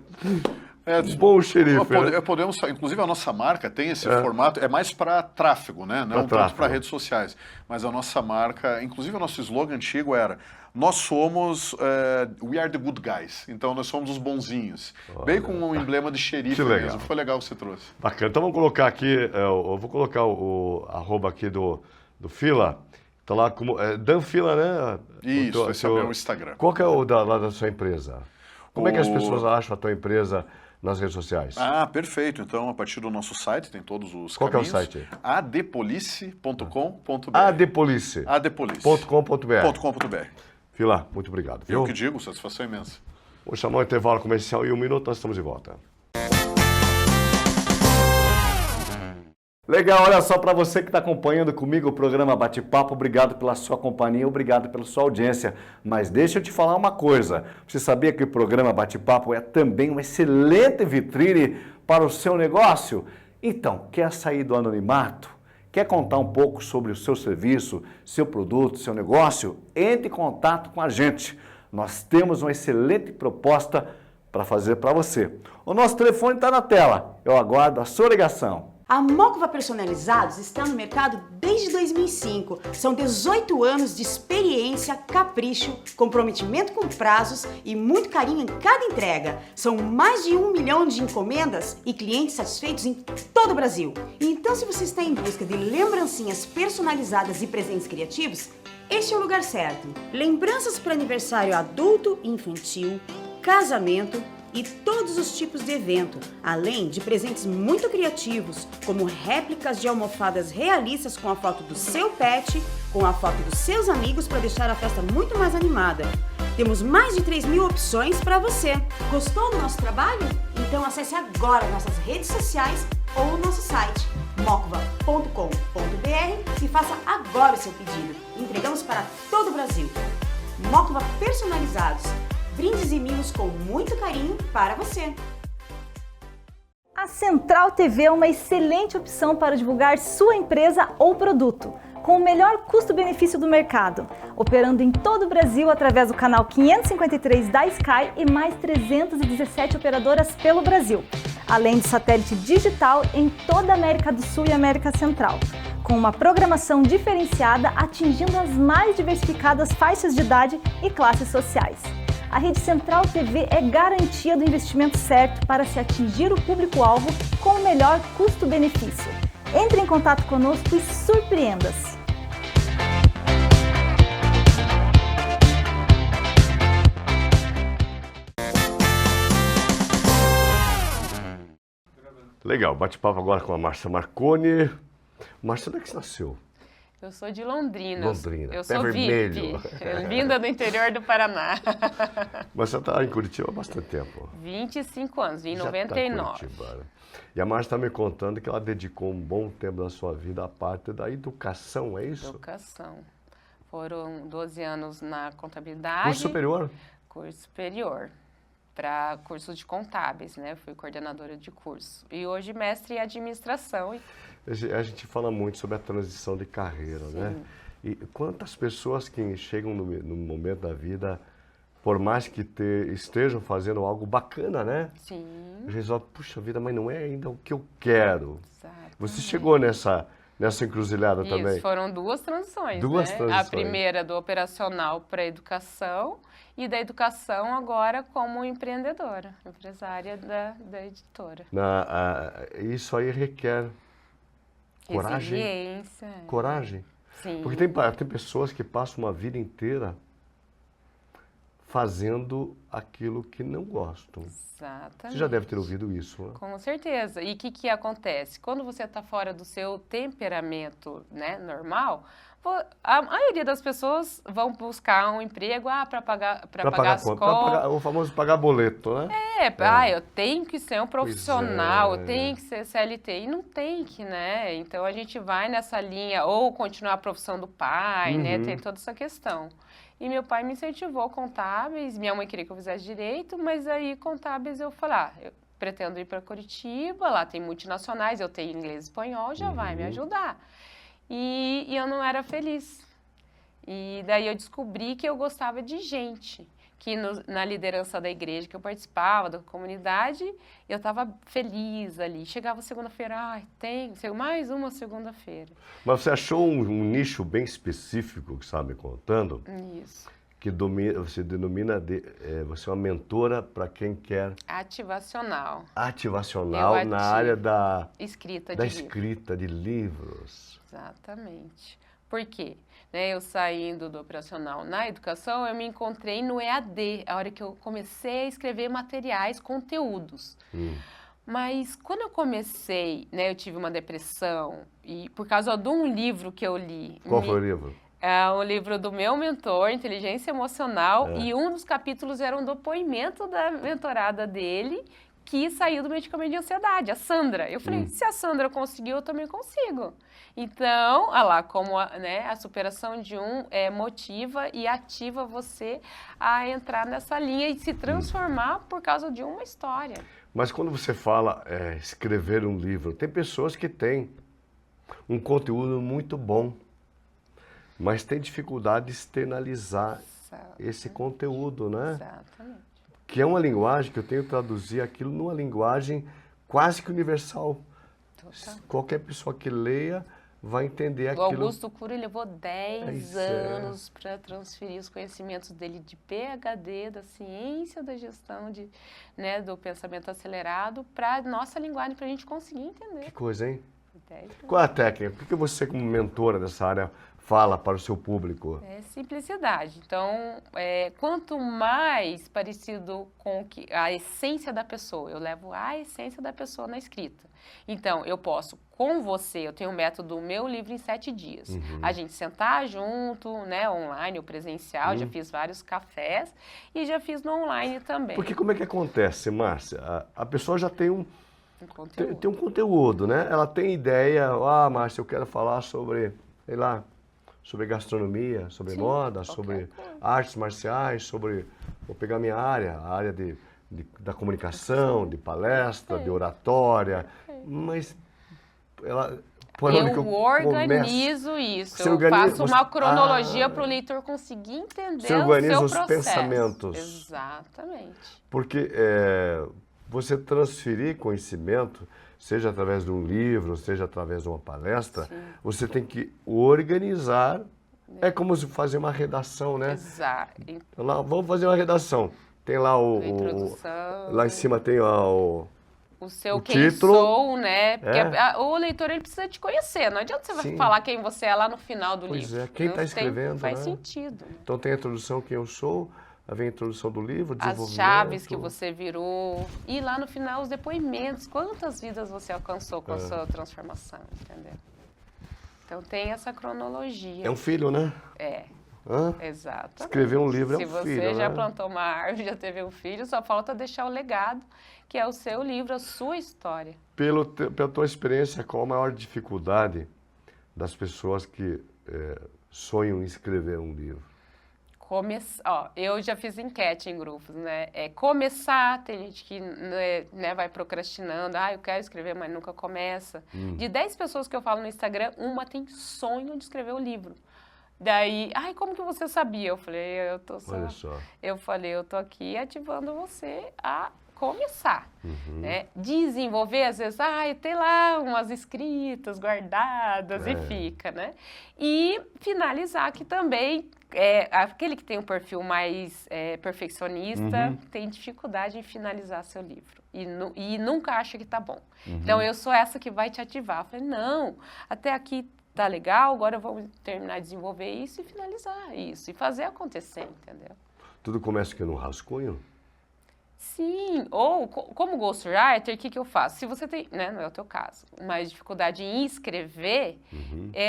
Bom xerife. Podemos, inclusive a nossa marca tem esse formato, é mais para tráfego, né? Não tanto para redes sociais. Mas a nossa marca, inclusive o nosso slogan antigo era: nós somos, we are the good guys. Então nós somos os bonzinhos. Bem com um emblema de xerife mesmo. Foi legal que você trouxe. Bacana. Então vamos colocar aqui, eu vou colocar o arroba aqui do Fila. Tá lá como Dan Fila, né? Isso, esse é o meu Instagram. Qual que é o lá da sua empresa? Como é que as pessoas acham a tua empresa nas redes sociais? Perfeito. Então, a partir do nosso site, tem todos os Qual caminhos. Qual que é o site? adepolice.com.br Adepolice. Adepolice.com.br. Fila, muito obrigado. Eu que digo, satisfação imensa. Vou chamar o intervalo comercial em 1 minuto, nós estamos de volta. Legal, olha só, para você que está acompanhando comigo o programa Bate-Papo, obrigado pela sua companhia, obrigado pela sua audiência. Mas deixa eu te falar uma coisa, você sabia que o programa Bate-Papo é também uma excelente vitrine para o seu negócio? Então, quer sair do anonimato? Quer contar um pouco sobre o seu serviço, seu produto, seu negócio? Entre em contato com a gente. Nós temos uma excelente proposta para fazer para você. O nosso telefone está na tela, eu aguardo a sua ligação. A Mocva Personalizados está no mercado desde 2005. São 18 anos de experiência, capricho, comprometimento com prazos e muito carinho em cada entrega. São mais de 1 milhão de encomendas e clientes satisfeitos em todo o Brasil. Então, se você está em busca de lembrancinhas personalizadas e presentes criativos, este é o lugar certo. Lembranças para aniversário adulto, infantil, casamento e todos os tipos de evento, além de presentes muito criativos, como réplicas de almofadas realistas com a foto do seu pet, com a foto dos seus amigos para deixar a festa muito mais animada. Temos mais de 3.000 opções para você. Gostou do nosso trabalho? Então acesse agora nossas redes sociais ou o nosso site mocva.com.br e faça agora o seu pedido. Entregamos para todo o Brasil. Mocva Personalizados. Brindes e mimos com muito carinho para você. A Central TV é uma excelente opção para divulgar sua empresa ou produto, com o melhor custo-benefício do mercado, operando em todo o Brasil através do canal 553 da Sky e mais 317 operadoras pelo Brasil, além de satélite digital em toda a América do Sul e América Central, com uma programação diferenciada atingindo as mais diversificadas faixas de idade e classes sociais. A Rede Central TV é garantia do investimento certo para se atingir o público-alvo com o melhor custo-benefício. Entre em contato conosco e surpreenda-se! Legal, bate-papo agora com a Márcia Marconi. Márcia, onde é que você nasceu? Eu sou de Londrina. Londrina, Eu pé sou vermelho. VIP, vinda do interior do Paraná. Mas você está em Curitiba há bastante tempo. 25 anos, vim em Já 99. tá em Curitiba, né? E a Márcia está me contando que ela dedicou um bom tempo da sua vida à parte da educação, é isso? Educação. Foram 12 anos na contabilidade. Curso superior? Curso superior. Para cursos de contábeis, né? Fui coordenadora de curso. E hoje mestre em administração. A gente fala muito sobre a transição de carreira, Sim. né? E quantas pessoas que chegam no momento da vida, por mais que estejam fazendo algo bacana, né? Sim. Resolve, puxa vida, mas não é ainda o que eu quero. Exatamente. Você chegou nessa encruzilhada Isso, também? foram duas transições, Duas né? transições. A primeira do operacional para a educação e da educação agora como empreendedora, empresária da editora. Isso aí requer coragem. Resiliência. Coragem. Sim. Porque tem pessoas que passam uma vida inteira fazendo aquilo que não gostam. Exatamente. Você já deve ter ouvido isso, né? Com certeza. E o que acontece? Quando você está fora do seu temperamento, né, normal, a maioria das pessoas vão buscar um emprego para pagar as contas. O famoso pagar boleto, né? Eu tenho que ser um profissional, é. eu tenho que ser CLT. E não tem que, né? Então a gente vai nessa linha, ou continuar a profissão do pai, né? Tem toda essa questão. E meu pai me incentivou contábeis, minha mãe queria que eu fizesse direito, mas aí contábeis eu falei, eu pretendo ir para Curitiba, lá tem multinacionais, eu tenho inglês e espanhol, já vai me ajudar. E eu não era feliz. E daí eu descobri que eu gostava de gente, que na liderança da igreja que eu participava, da comunidade, eu estava feliz ali. Chegava segunda-feira, tem mais uma segunda-feira. Mas você achou um nicho bem específico que você estava me contando? Isso. Que você denomina você é uma mentora para quem quer... Ativacional. Ativacional na área da escrita de livros. Exatamente. Por quê? Eu saindo do operacional na educação, eu me encontrei no EAD, a hora que eu comecei a escrever materiais, conteúdos. Mas quando eu comecei, eu tive uma depressão, e por causa de um livro que eu li... Qual foi o livro? É um livro do meu mentor, Inteligência Emocional, e um dos capítulos era um depoimento da mentorada dele, que saiu do medicamento de ansiedade, a Sandra. Eu falei, se a Sandra conseguiu, eu também consigo. Então, olha lá, como a superação de motiva e ativa você a entrar nessa linha e se transformar por causa de uma história. Mas quando você fala escrever um livro, tem pessoas que têm um conteúdo muito bom, mas tem dificuldade de externalizar esse conteúdo, né? Exatamente. Que é uma linguagem que eu tenho que traduzir aquilo numa linguagem quase que universal. Total. Qualquer pessoa que leia vai entender O aquilo. Augusto Cury levou 10 anos para transferir os conhecimentos dele de PhD, da ciência da gestão, do pensamento acelerado, para a nossa linguagem, para a gente conseguir entender. Que coisa, hein? 10 anos. Qual é a técnica? Por que você, como mentora dessa área, fala para o seu público? É simplicidade. Então, quanto mais parecido com a essência da pessoa, eu levo a essência da pessoa na escrita. Então, eu posso, com você, eu tenho o método Meu Livro em 7 dias. A gente sentar junto, né, online ou presencial, já fiz vários cafés e já fiz no online também. Porque como é que acontece, Márcia? A pessoa já tem Conteúdo. tem um conteúdo, né? Ela tem ideia, Márcia, eu quero falar sobre, sei lá, sobre gastronomia, sobre moda, sobre artes marciais, vou pegar minha área, a área da comunicação, de palestra, de oratória, mas ela... Eu organizo isso, eu faço uma cronologia para o leitor conseguir entender o seu processo. Os pensamentos. Exatamente. Porque você transferir conhecimento, seja através de um livro, seja através de uma palestra, você tem que organizar. É como se fazer uma redação, né? Exato. Lá, vamos fazer uma redação. Tem lá introdução. Lá em cima tem o seu quem título, sou, né? Porque o leitor ele precisa te conhecer. Não adianta você falar quem você é lá no final do livro. Pois é, quem está escrevendo, faz né? sentido. Né? Então tem a introdução, quem eu sou, vem a introdução do livro, desenvolvimento. As chaves que você virou. E lá no final os depoimentos. Quantas vidas você alcançou com a sua transformação, entendeu? Então tem essa cronologia. É um filho, né? Exato. Escrever um livro é um filho, Se você já né? plantou uma árvore, já teve um filho, só falta deixar o legado, que é o seu livro, a sua história. Pela tua experiência, qual a maior dificuldade das pessoas que sonham em escrever um livro? Eu já fiz enquete em grupos, né? Começar, tem gente que né, vai procrastinando, eu quero escrever, mas nunca começa. De 10 pessoas que eu falo no Instagram, uma tem sonho de escrever o livro. Daí, como que você sabia? Eu falei, Olha só. Eu falei, eu tô aqui ativando você a começar, né? Desenvolver, às vezes, tem lá umas escritas guardadas e fica, né? E finalizar que também, aquele que tem um perfil mais perfeccionista tem dificuldade em finalizar seu livro e nunca acha que tá bom. Então, eu sou essa que vai te ativar. Eu falei, não, até aqui tá legal, agora eu vou terminar de desenvolver isso e finalizar isso, e fazer acontecer, entendeu? Tudo começa aqui no rascunho? Sim, ou como ghostwriter, o que eu faço? Se você tem, né, não é o teu caso, mais dificuldade em escrever,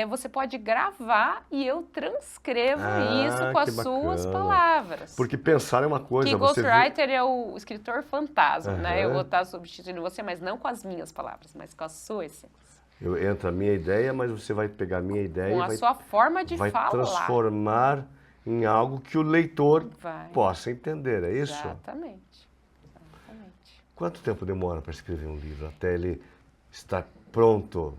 você pode gravar e eu transcrevo isso com as suas palavras. Porque pensar é uma coisa... Que ghostwriter é o escritor fantasma, né? Eu vou estar substituindo você, mas não com as minhas palavras, mas com a sua essência. Entra a minha ideia, mas você vai pegar a minha ideia com a sua forma de falar. Vai transformar em algo que o leitor possa entender, é isso? Exatamente. Quanto tempo demora para escrever um livro até ele estar pronto?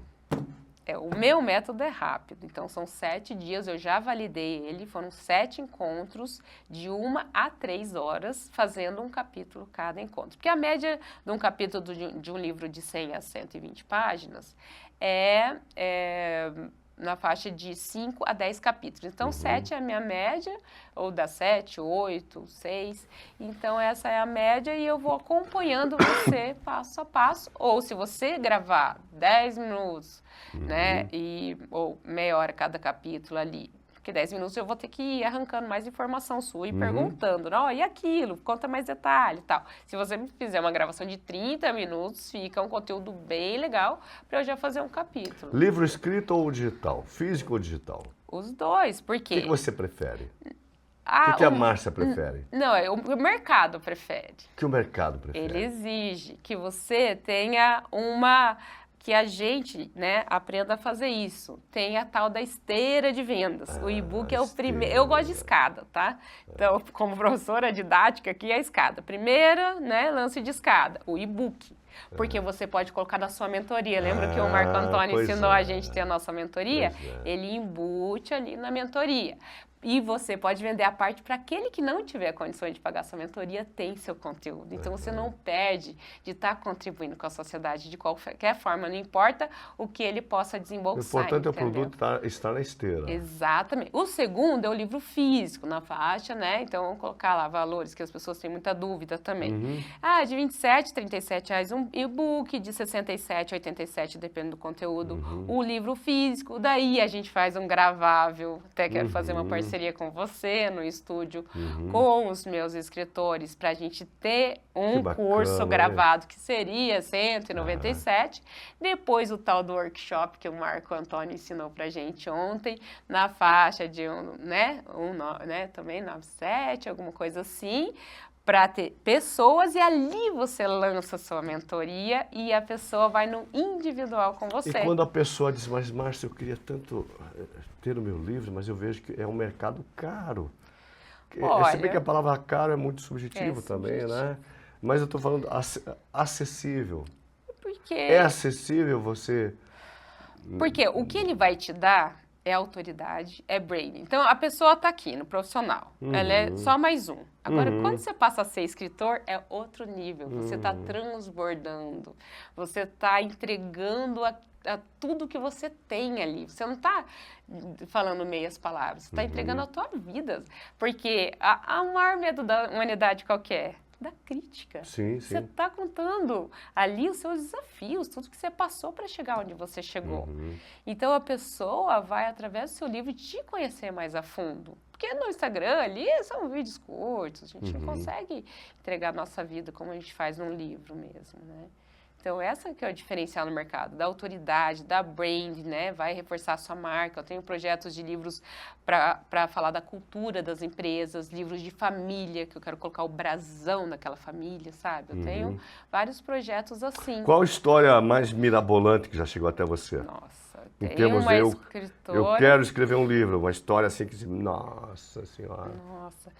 O meu método é rápido, então são 7 dias, eu já validei ele, foram 7 encontros de 1 a 3 horas, fazendo um capítulo cada encontro. Porque a média de um capítulo de um livro de 100 a 120 páginas é na faixa de 5 a 10 capítulos. Então, 7 é a minha média, ou dá 7, 8, 6. Então, essa é a média e eu vou acompanhando você passo a passo. Ou se você gravar 10 minutos, né, ou meia hora cada capítulo ali, porque 10 minutos eu vou ter que ir arrancando mais informação sua e perguntando, e aquilo, conta mais detalhe e tal. Se você me fizer uma gravação de 30 minutos, fica um conteúdo bem legal para eu já fazer um capítulo. Livro escrito ou digital? Físico ou digital? Os dois, por quê? O que você prefere? O que a Márcia prefere? Não, o mercado prefere. O que o mercado prefere? Ele exige que você tenha que a gente, né, aprenda a fazer isso. Tem a tal da esteira de vendas. O e-book é o primeiro... Eu gosto de escada, tá? Então, como professora didática aqui, é a escada. Primeira, né, lance de escada, o e-book. Porque você pode colocar na sua mentoria. Lembra que o Marco Antônio ensinou a gente a ter a nossa mentoria? Ele embute ali na mentoria. E você pode vender a parte para aquele que não tiver condições de pagar sua mentoria, tem seu conteúdo. Então, você não perde de estar contribuindo com a sociedade de qualquer forma, não importa o que ele possa desembolsar. O importante é o entendeu? produto estar na esteira. Exatamente. O segundo é o livro físico, na faixa, né? Então, vamos colocar lá valores, que as pessoas têm muita dúvida também. De 27, 37 reais um e-book, de 67, 87, depende do conteúdo. O livro físico, daí a gente faz um gravável, até quero fazer uma parceria com você no estúdio, com os meus escritores, para a gente ter um curso gravado que seria 197. Depois o tal do workshop que o Marco Antônio ensinou para a gente ontem, na faixa de também 97, alguma coisa assim, para ter pessoas, e ali você lança a sua mentoria e a pessoa vai no individual com você. E quando a pessoa diz, mas Márcio, eu queria tanto ter o meu livro, mas eu vejo que é um mercado caro. Olha, se bem que a palavra caro é muito subjetivo também, né? Mas eu estou falando acessível. Porque... É acessível você... Porque o que ele vai te dar é autoridade, é branding. Então, a pessoa está aqui no profissional, ela é só mais um. Agora, quando você passa a ser escritor, é outro nível. Você está transbordando, você está entregando a tudo que você tem ali. Você não está falando meias palavras, você está entregando a tua vida. Porque a maior medo da humanidade qualquer da crítica. Sim, Você está contando ali os seus desafios, tudo que você passou para chegar onde você chegou. Então, a pessoa vai, através do seu livro, te conhecer mais a fundo. Porque no Instagram ali são vídeos curtos, a gente não consegue entregar a nossa vida como a gente faz num livro mesmo, né? Então, essa que é o diferencial no mercado, da autoridade, da brand, né? Vai reforçar a sua marca. Eu tenho projetos de livros para falar da cultura das empresas, livros de família, que eu quero colocar o brasão daquela família, sabe? Eu tenho vários projetos assim. Qual a história mais mirabolante que já chegou até você? Nossa, Em tem termos uma de escritora... eu quero escrever um livro, uma história assim que... Nossa Senhora. Nossa.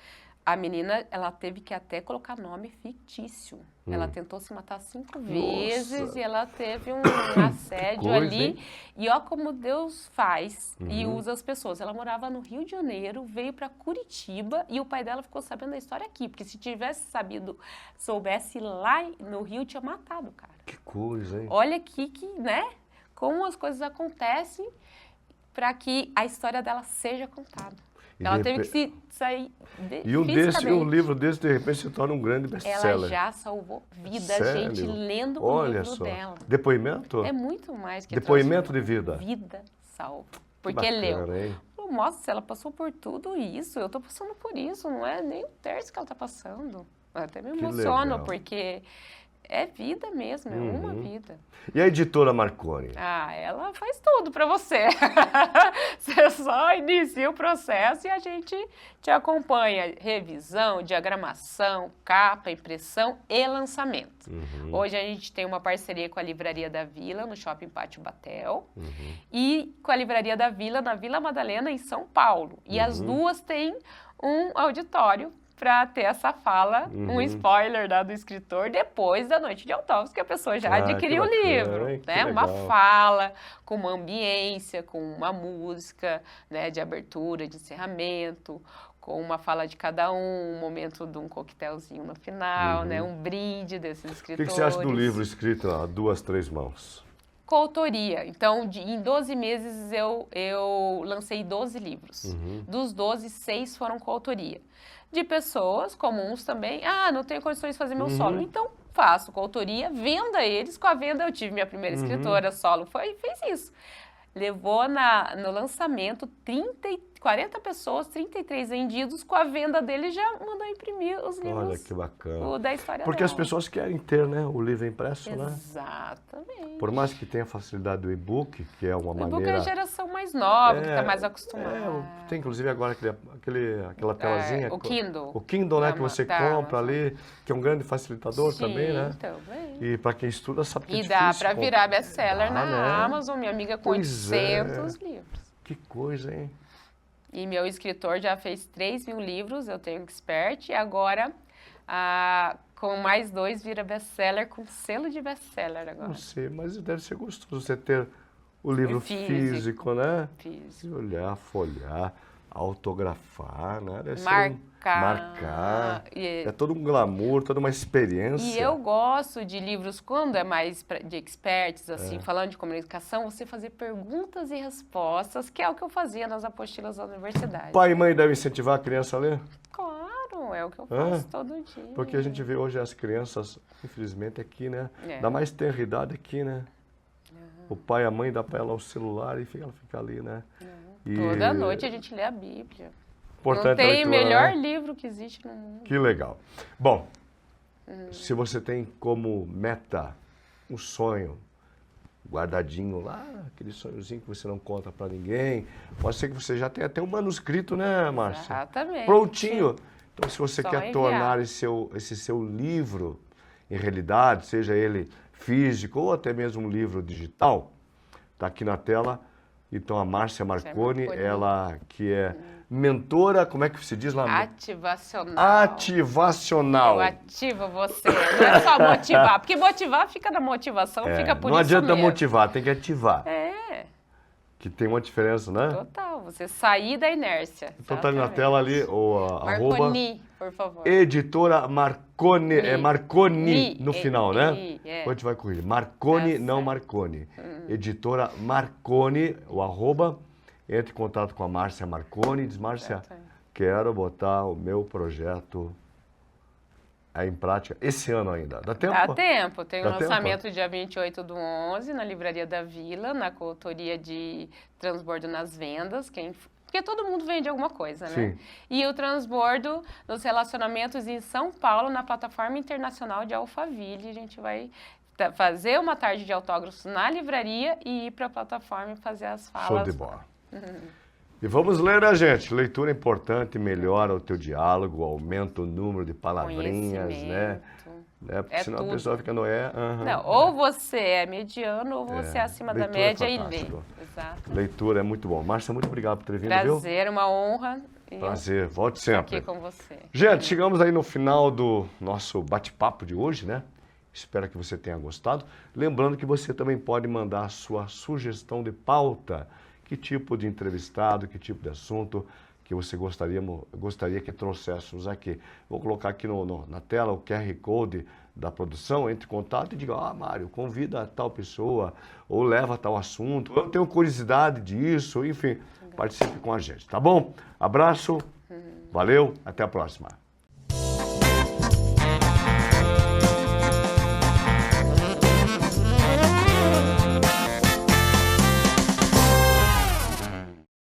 A menina, ela teve que até colocar nome fictício. Ela tentou se matar 5 vezes e ela teve um assédio ali. Hein? E ó como Deus faz e usa as pessoas. Ela morava no Rio de Janeiro, veio para Curitiba e o pai dela ficou sabendo da história aqui. Porque se tivesse soubesse lá no Rio, tinha matado o cara. Que coisa, hein? Olha aqui né, como as coisas acontecem para que a história dela seja contada. Ela teve que sair um livro desse, de repente, se torna um grande best-seller. Ela já salvou vida, gente, lendo o livro dela. Depoimento? É muito mais que depoimento de vida. Vida salva. Porque bacana, leu. Hein? Nossa, se ela passou por tudo isso, eu tô passando por isso, não é nem um terço que ela tá passando. Eu até me emociono, porque é vida mesmo, é uma vida. E a editora Marconi? Ela faz tudo para você. Você só inicia o processo e a gente te acompanha. Revisão, diagramação, capa, impressão e lançamento. Hoje a gente tem uma parceria com a Livraria da Vila, no Shopping Pátio Batel, e com a Livraria da Vila, na Vila Madalena, em São Paulo. E as duas têm um auditório para ter essa fala, um spoiler do escritor, depois da noite de autógrafos, que a pessoa já adquiriu o livro. Né? Uma fala, com uma ambiência, com uma música, né, de abertura, de encerramento, com uma fala de cada um momento de um coquetelzinho no final, né, um brinde desses escritores. O que você acha do livro escrito a 2, 3 mãos? Coautoria. Então, em 12 meses, eu lancei 12 livros. Dos 12, 6 foram coautoria. De pessoas comuns também. Não tenho condições de fazer meu solo. Então, faço coautoria, venda eles. Com a venda, eu tive minha primeira escritora solo. Fez isso. Levou no lançamento 40 pessoas, 33 vendidos. Com a venda dele, já mandou imprimir os livros. Olha que bacana. O da história Porque dela. as pessoas querem ter, né, o livro impresso, né? Exatamente. Por mais que tenha a facilidade do e-book, que é uma maneira... O e-book é a geração mais nova, que está mais acostumada. Tem inclusive agora aquela telazinha. O Kindle. O Kindle, né, que você compra ali, que é um grande facilitador também, né? Também. E para quem estuda sabe que é difícil. E dá para virar best-seller na né? Amazon, minha amiga, com 800 livros. Que coisa, hein? E meu escritor já fez 3 mil livros, eu tenho expert, e agora, com mais 2, vira best-seller, com selo de best-seller agora. Não sei, mas deve ser gostoso você ter o livro físico, né? Físico. E olhar, folhear. autografar, né? Deve ser Marcar. É todo um glamour, toda uma experiência. E eu gosto de livros, quando é mais de experts, assim, falando de comunicação, você fazer perguntas e respostas, que é o que eu fazia nas apostilas da universidade. Pai e mãe devem incentivar a criança a ler? Claro, é o que eu faço todo dia. Porque a gente vê hoje as crianças, infelizmente, aqui, né? Da mais tenra idade aqui, né? O pai e a mãe dá para ela o celular e ela fica ali, né? E toda noite a gente lê a Bíblia. importante não tem leitura, melhor né? livro que existe no mundo. Que legal. Bom, se você tem como meta um sonho guardadinho lá, aquele sonhozinho que você não conta para ninguém, pode ser que você já tenha até um manuscrito, né, Márcia? Exatamente. Prontinho. Então, se você Só quer enviar. tornar esse seu livro em realidade, seja ele físico ou até mesmo um livro digital, está aqui na tela. Então, a Márcia Marconi, ela que é mentora, como é que se diz lá? Ativacional. Ativacional. Eu ativo você, não é só motivar, porque motivar fica na motivação, fica por não isso adianta mesmo. motivar, tem que ativar. É, Que tem uma diferença, né? total, você sair da inércia. Então tá ali na Exatamente. tela ali, o arroba. Marconi, por favor. Editora Marconi, é Marconi no final, né? É. Depois a gente vai corrigir. Marconi, Tá não certo. Marconi. Editora Marconi, o arroba. Entre em contato com a Márcia Marconi e diz, Márcia, Exatamente. quero botar o meu projeto em prática esse ano ainda. Dá tempo? Dá tempo, tem Dá o tempo? lançamento dia 28/11 na Livraria da Vila, na coautoria de Transbordo nas Vendas, porque todo mundo vende alguma coisa, né? Sim. E o Transbordo nos relacionamentos em São Paulo, na plataforma internacional de Alphaville. A gente vai fazer uma tarde de autógrafos na livraria e ir para a plataforma e fazer as falas. Show de bola. E vamos ler, né, gente? Leitura é importante, melhora o teu diálogo, aumenta o número de palavrinhas, né? Porque É senão a tudo. pessoa fica no Não, ou você é mediano ou você é acima da leitura é média e lê. fantástico. Exato. Leitura é muito bom. Márcia, muito obrigado por ter vindo, viu? Prazer, uma honra. E Prazer, volte estar sempre. aqui com você. Gente, chegamos aí no final do nosso bate-papo de hoje, né? Espero que você tenha gostado. Lembrando que você também pode mandar a sua sugestão de pauta. Que tipo de entrevistado, que tipo de assunto que você gostaria que trouxéssemos aqui. Vou colocar aqui na tela o QR Code da produção, entre em contato e diga, Mário, convida tal pessoa, ou leva tal assunto, eu tenho curiosidade disso, enfim, participe com a gente, tá bom? Abraço, valeu, até a próxima.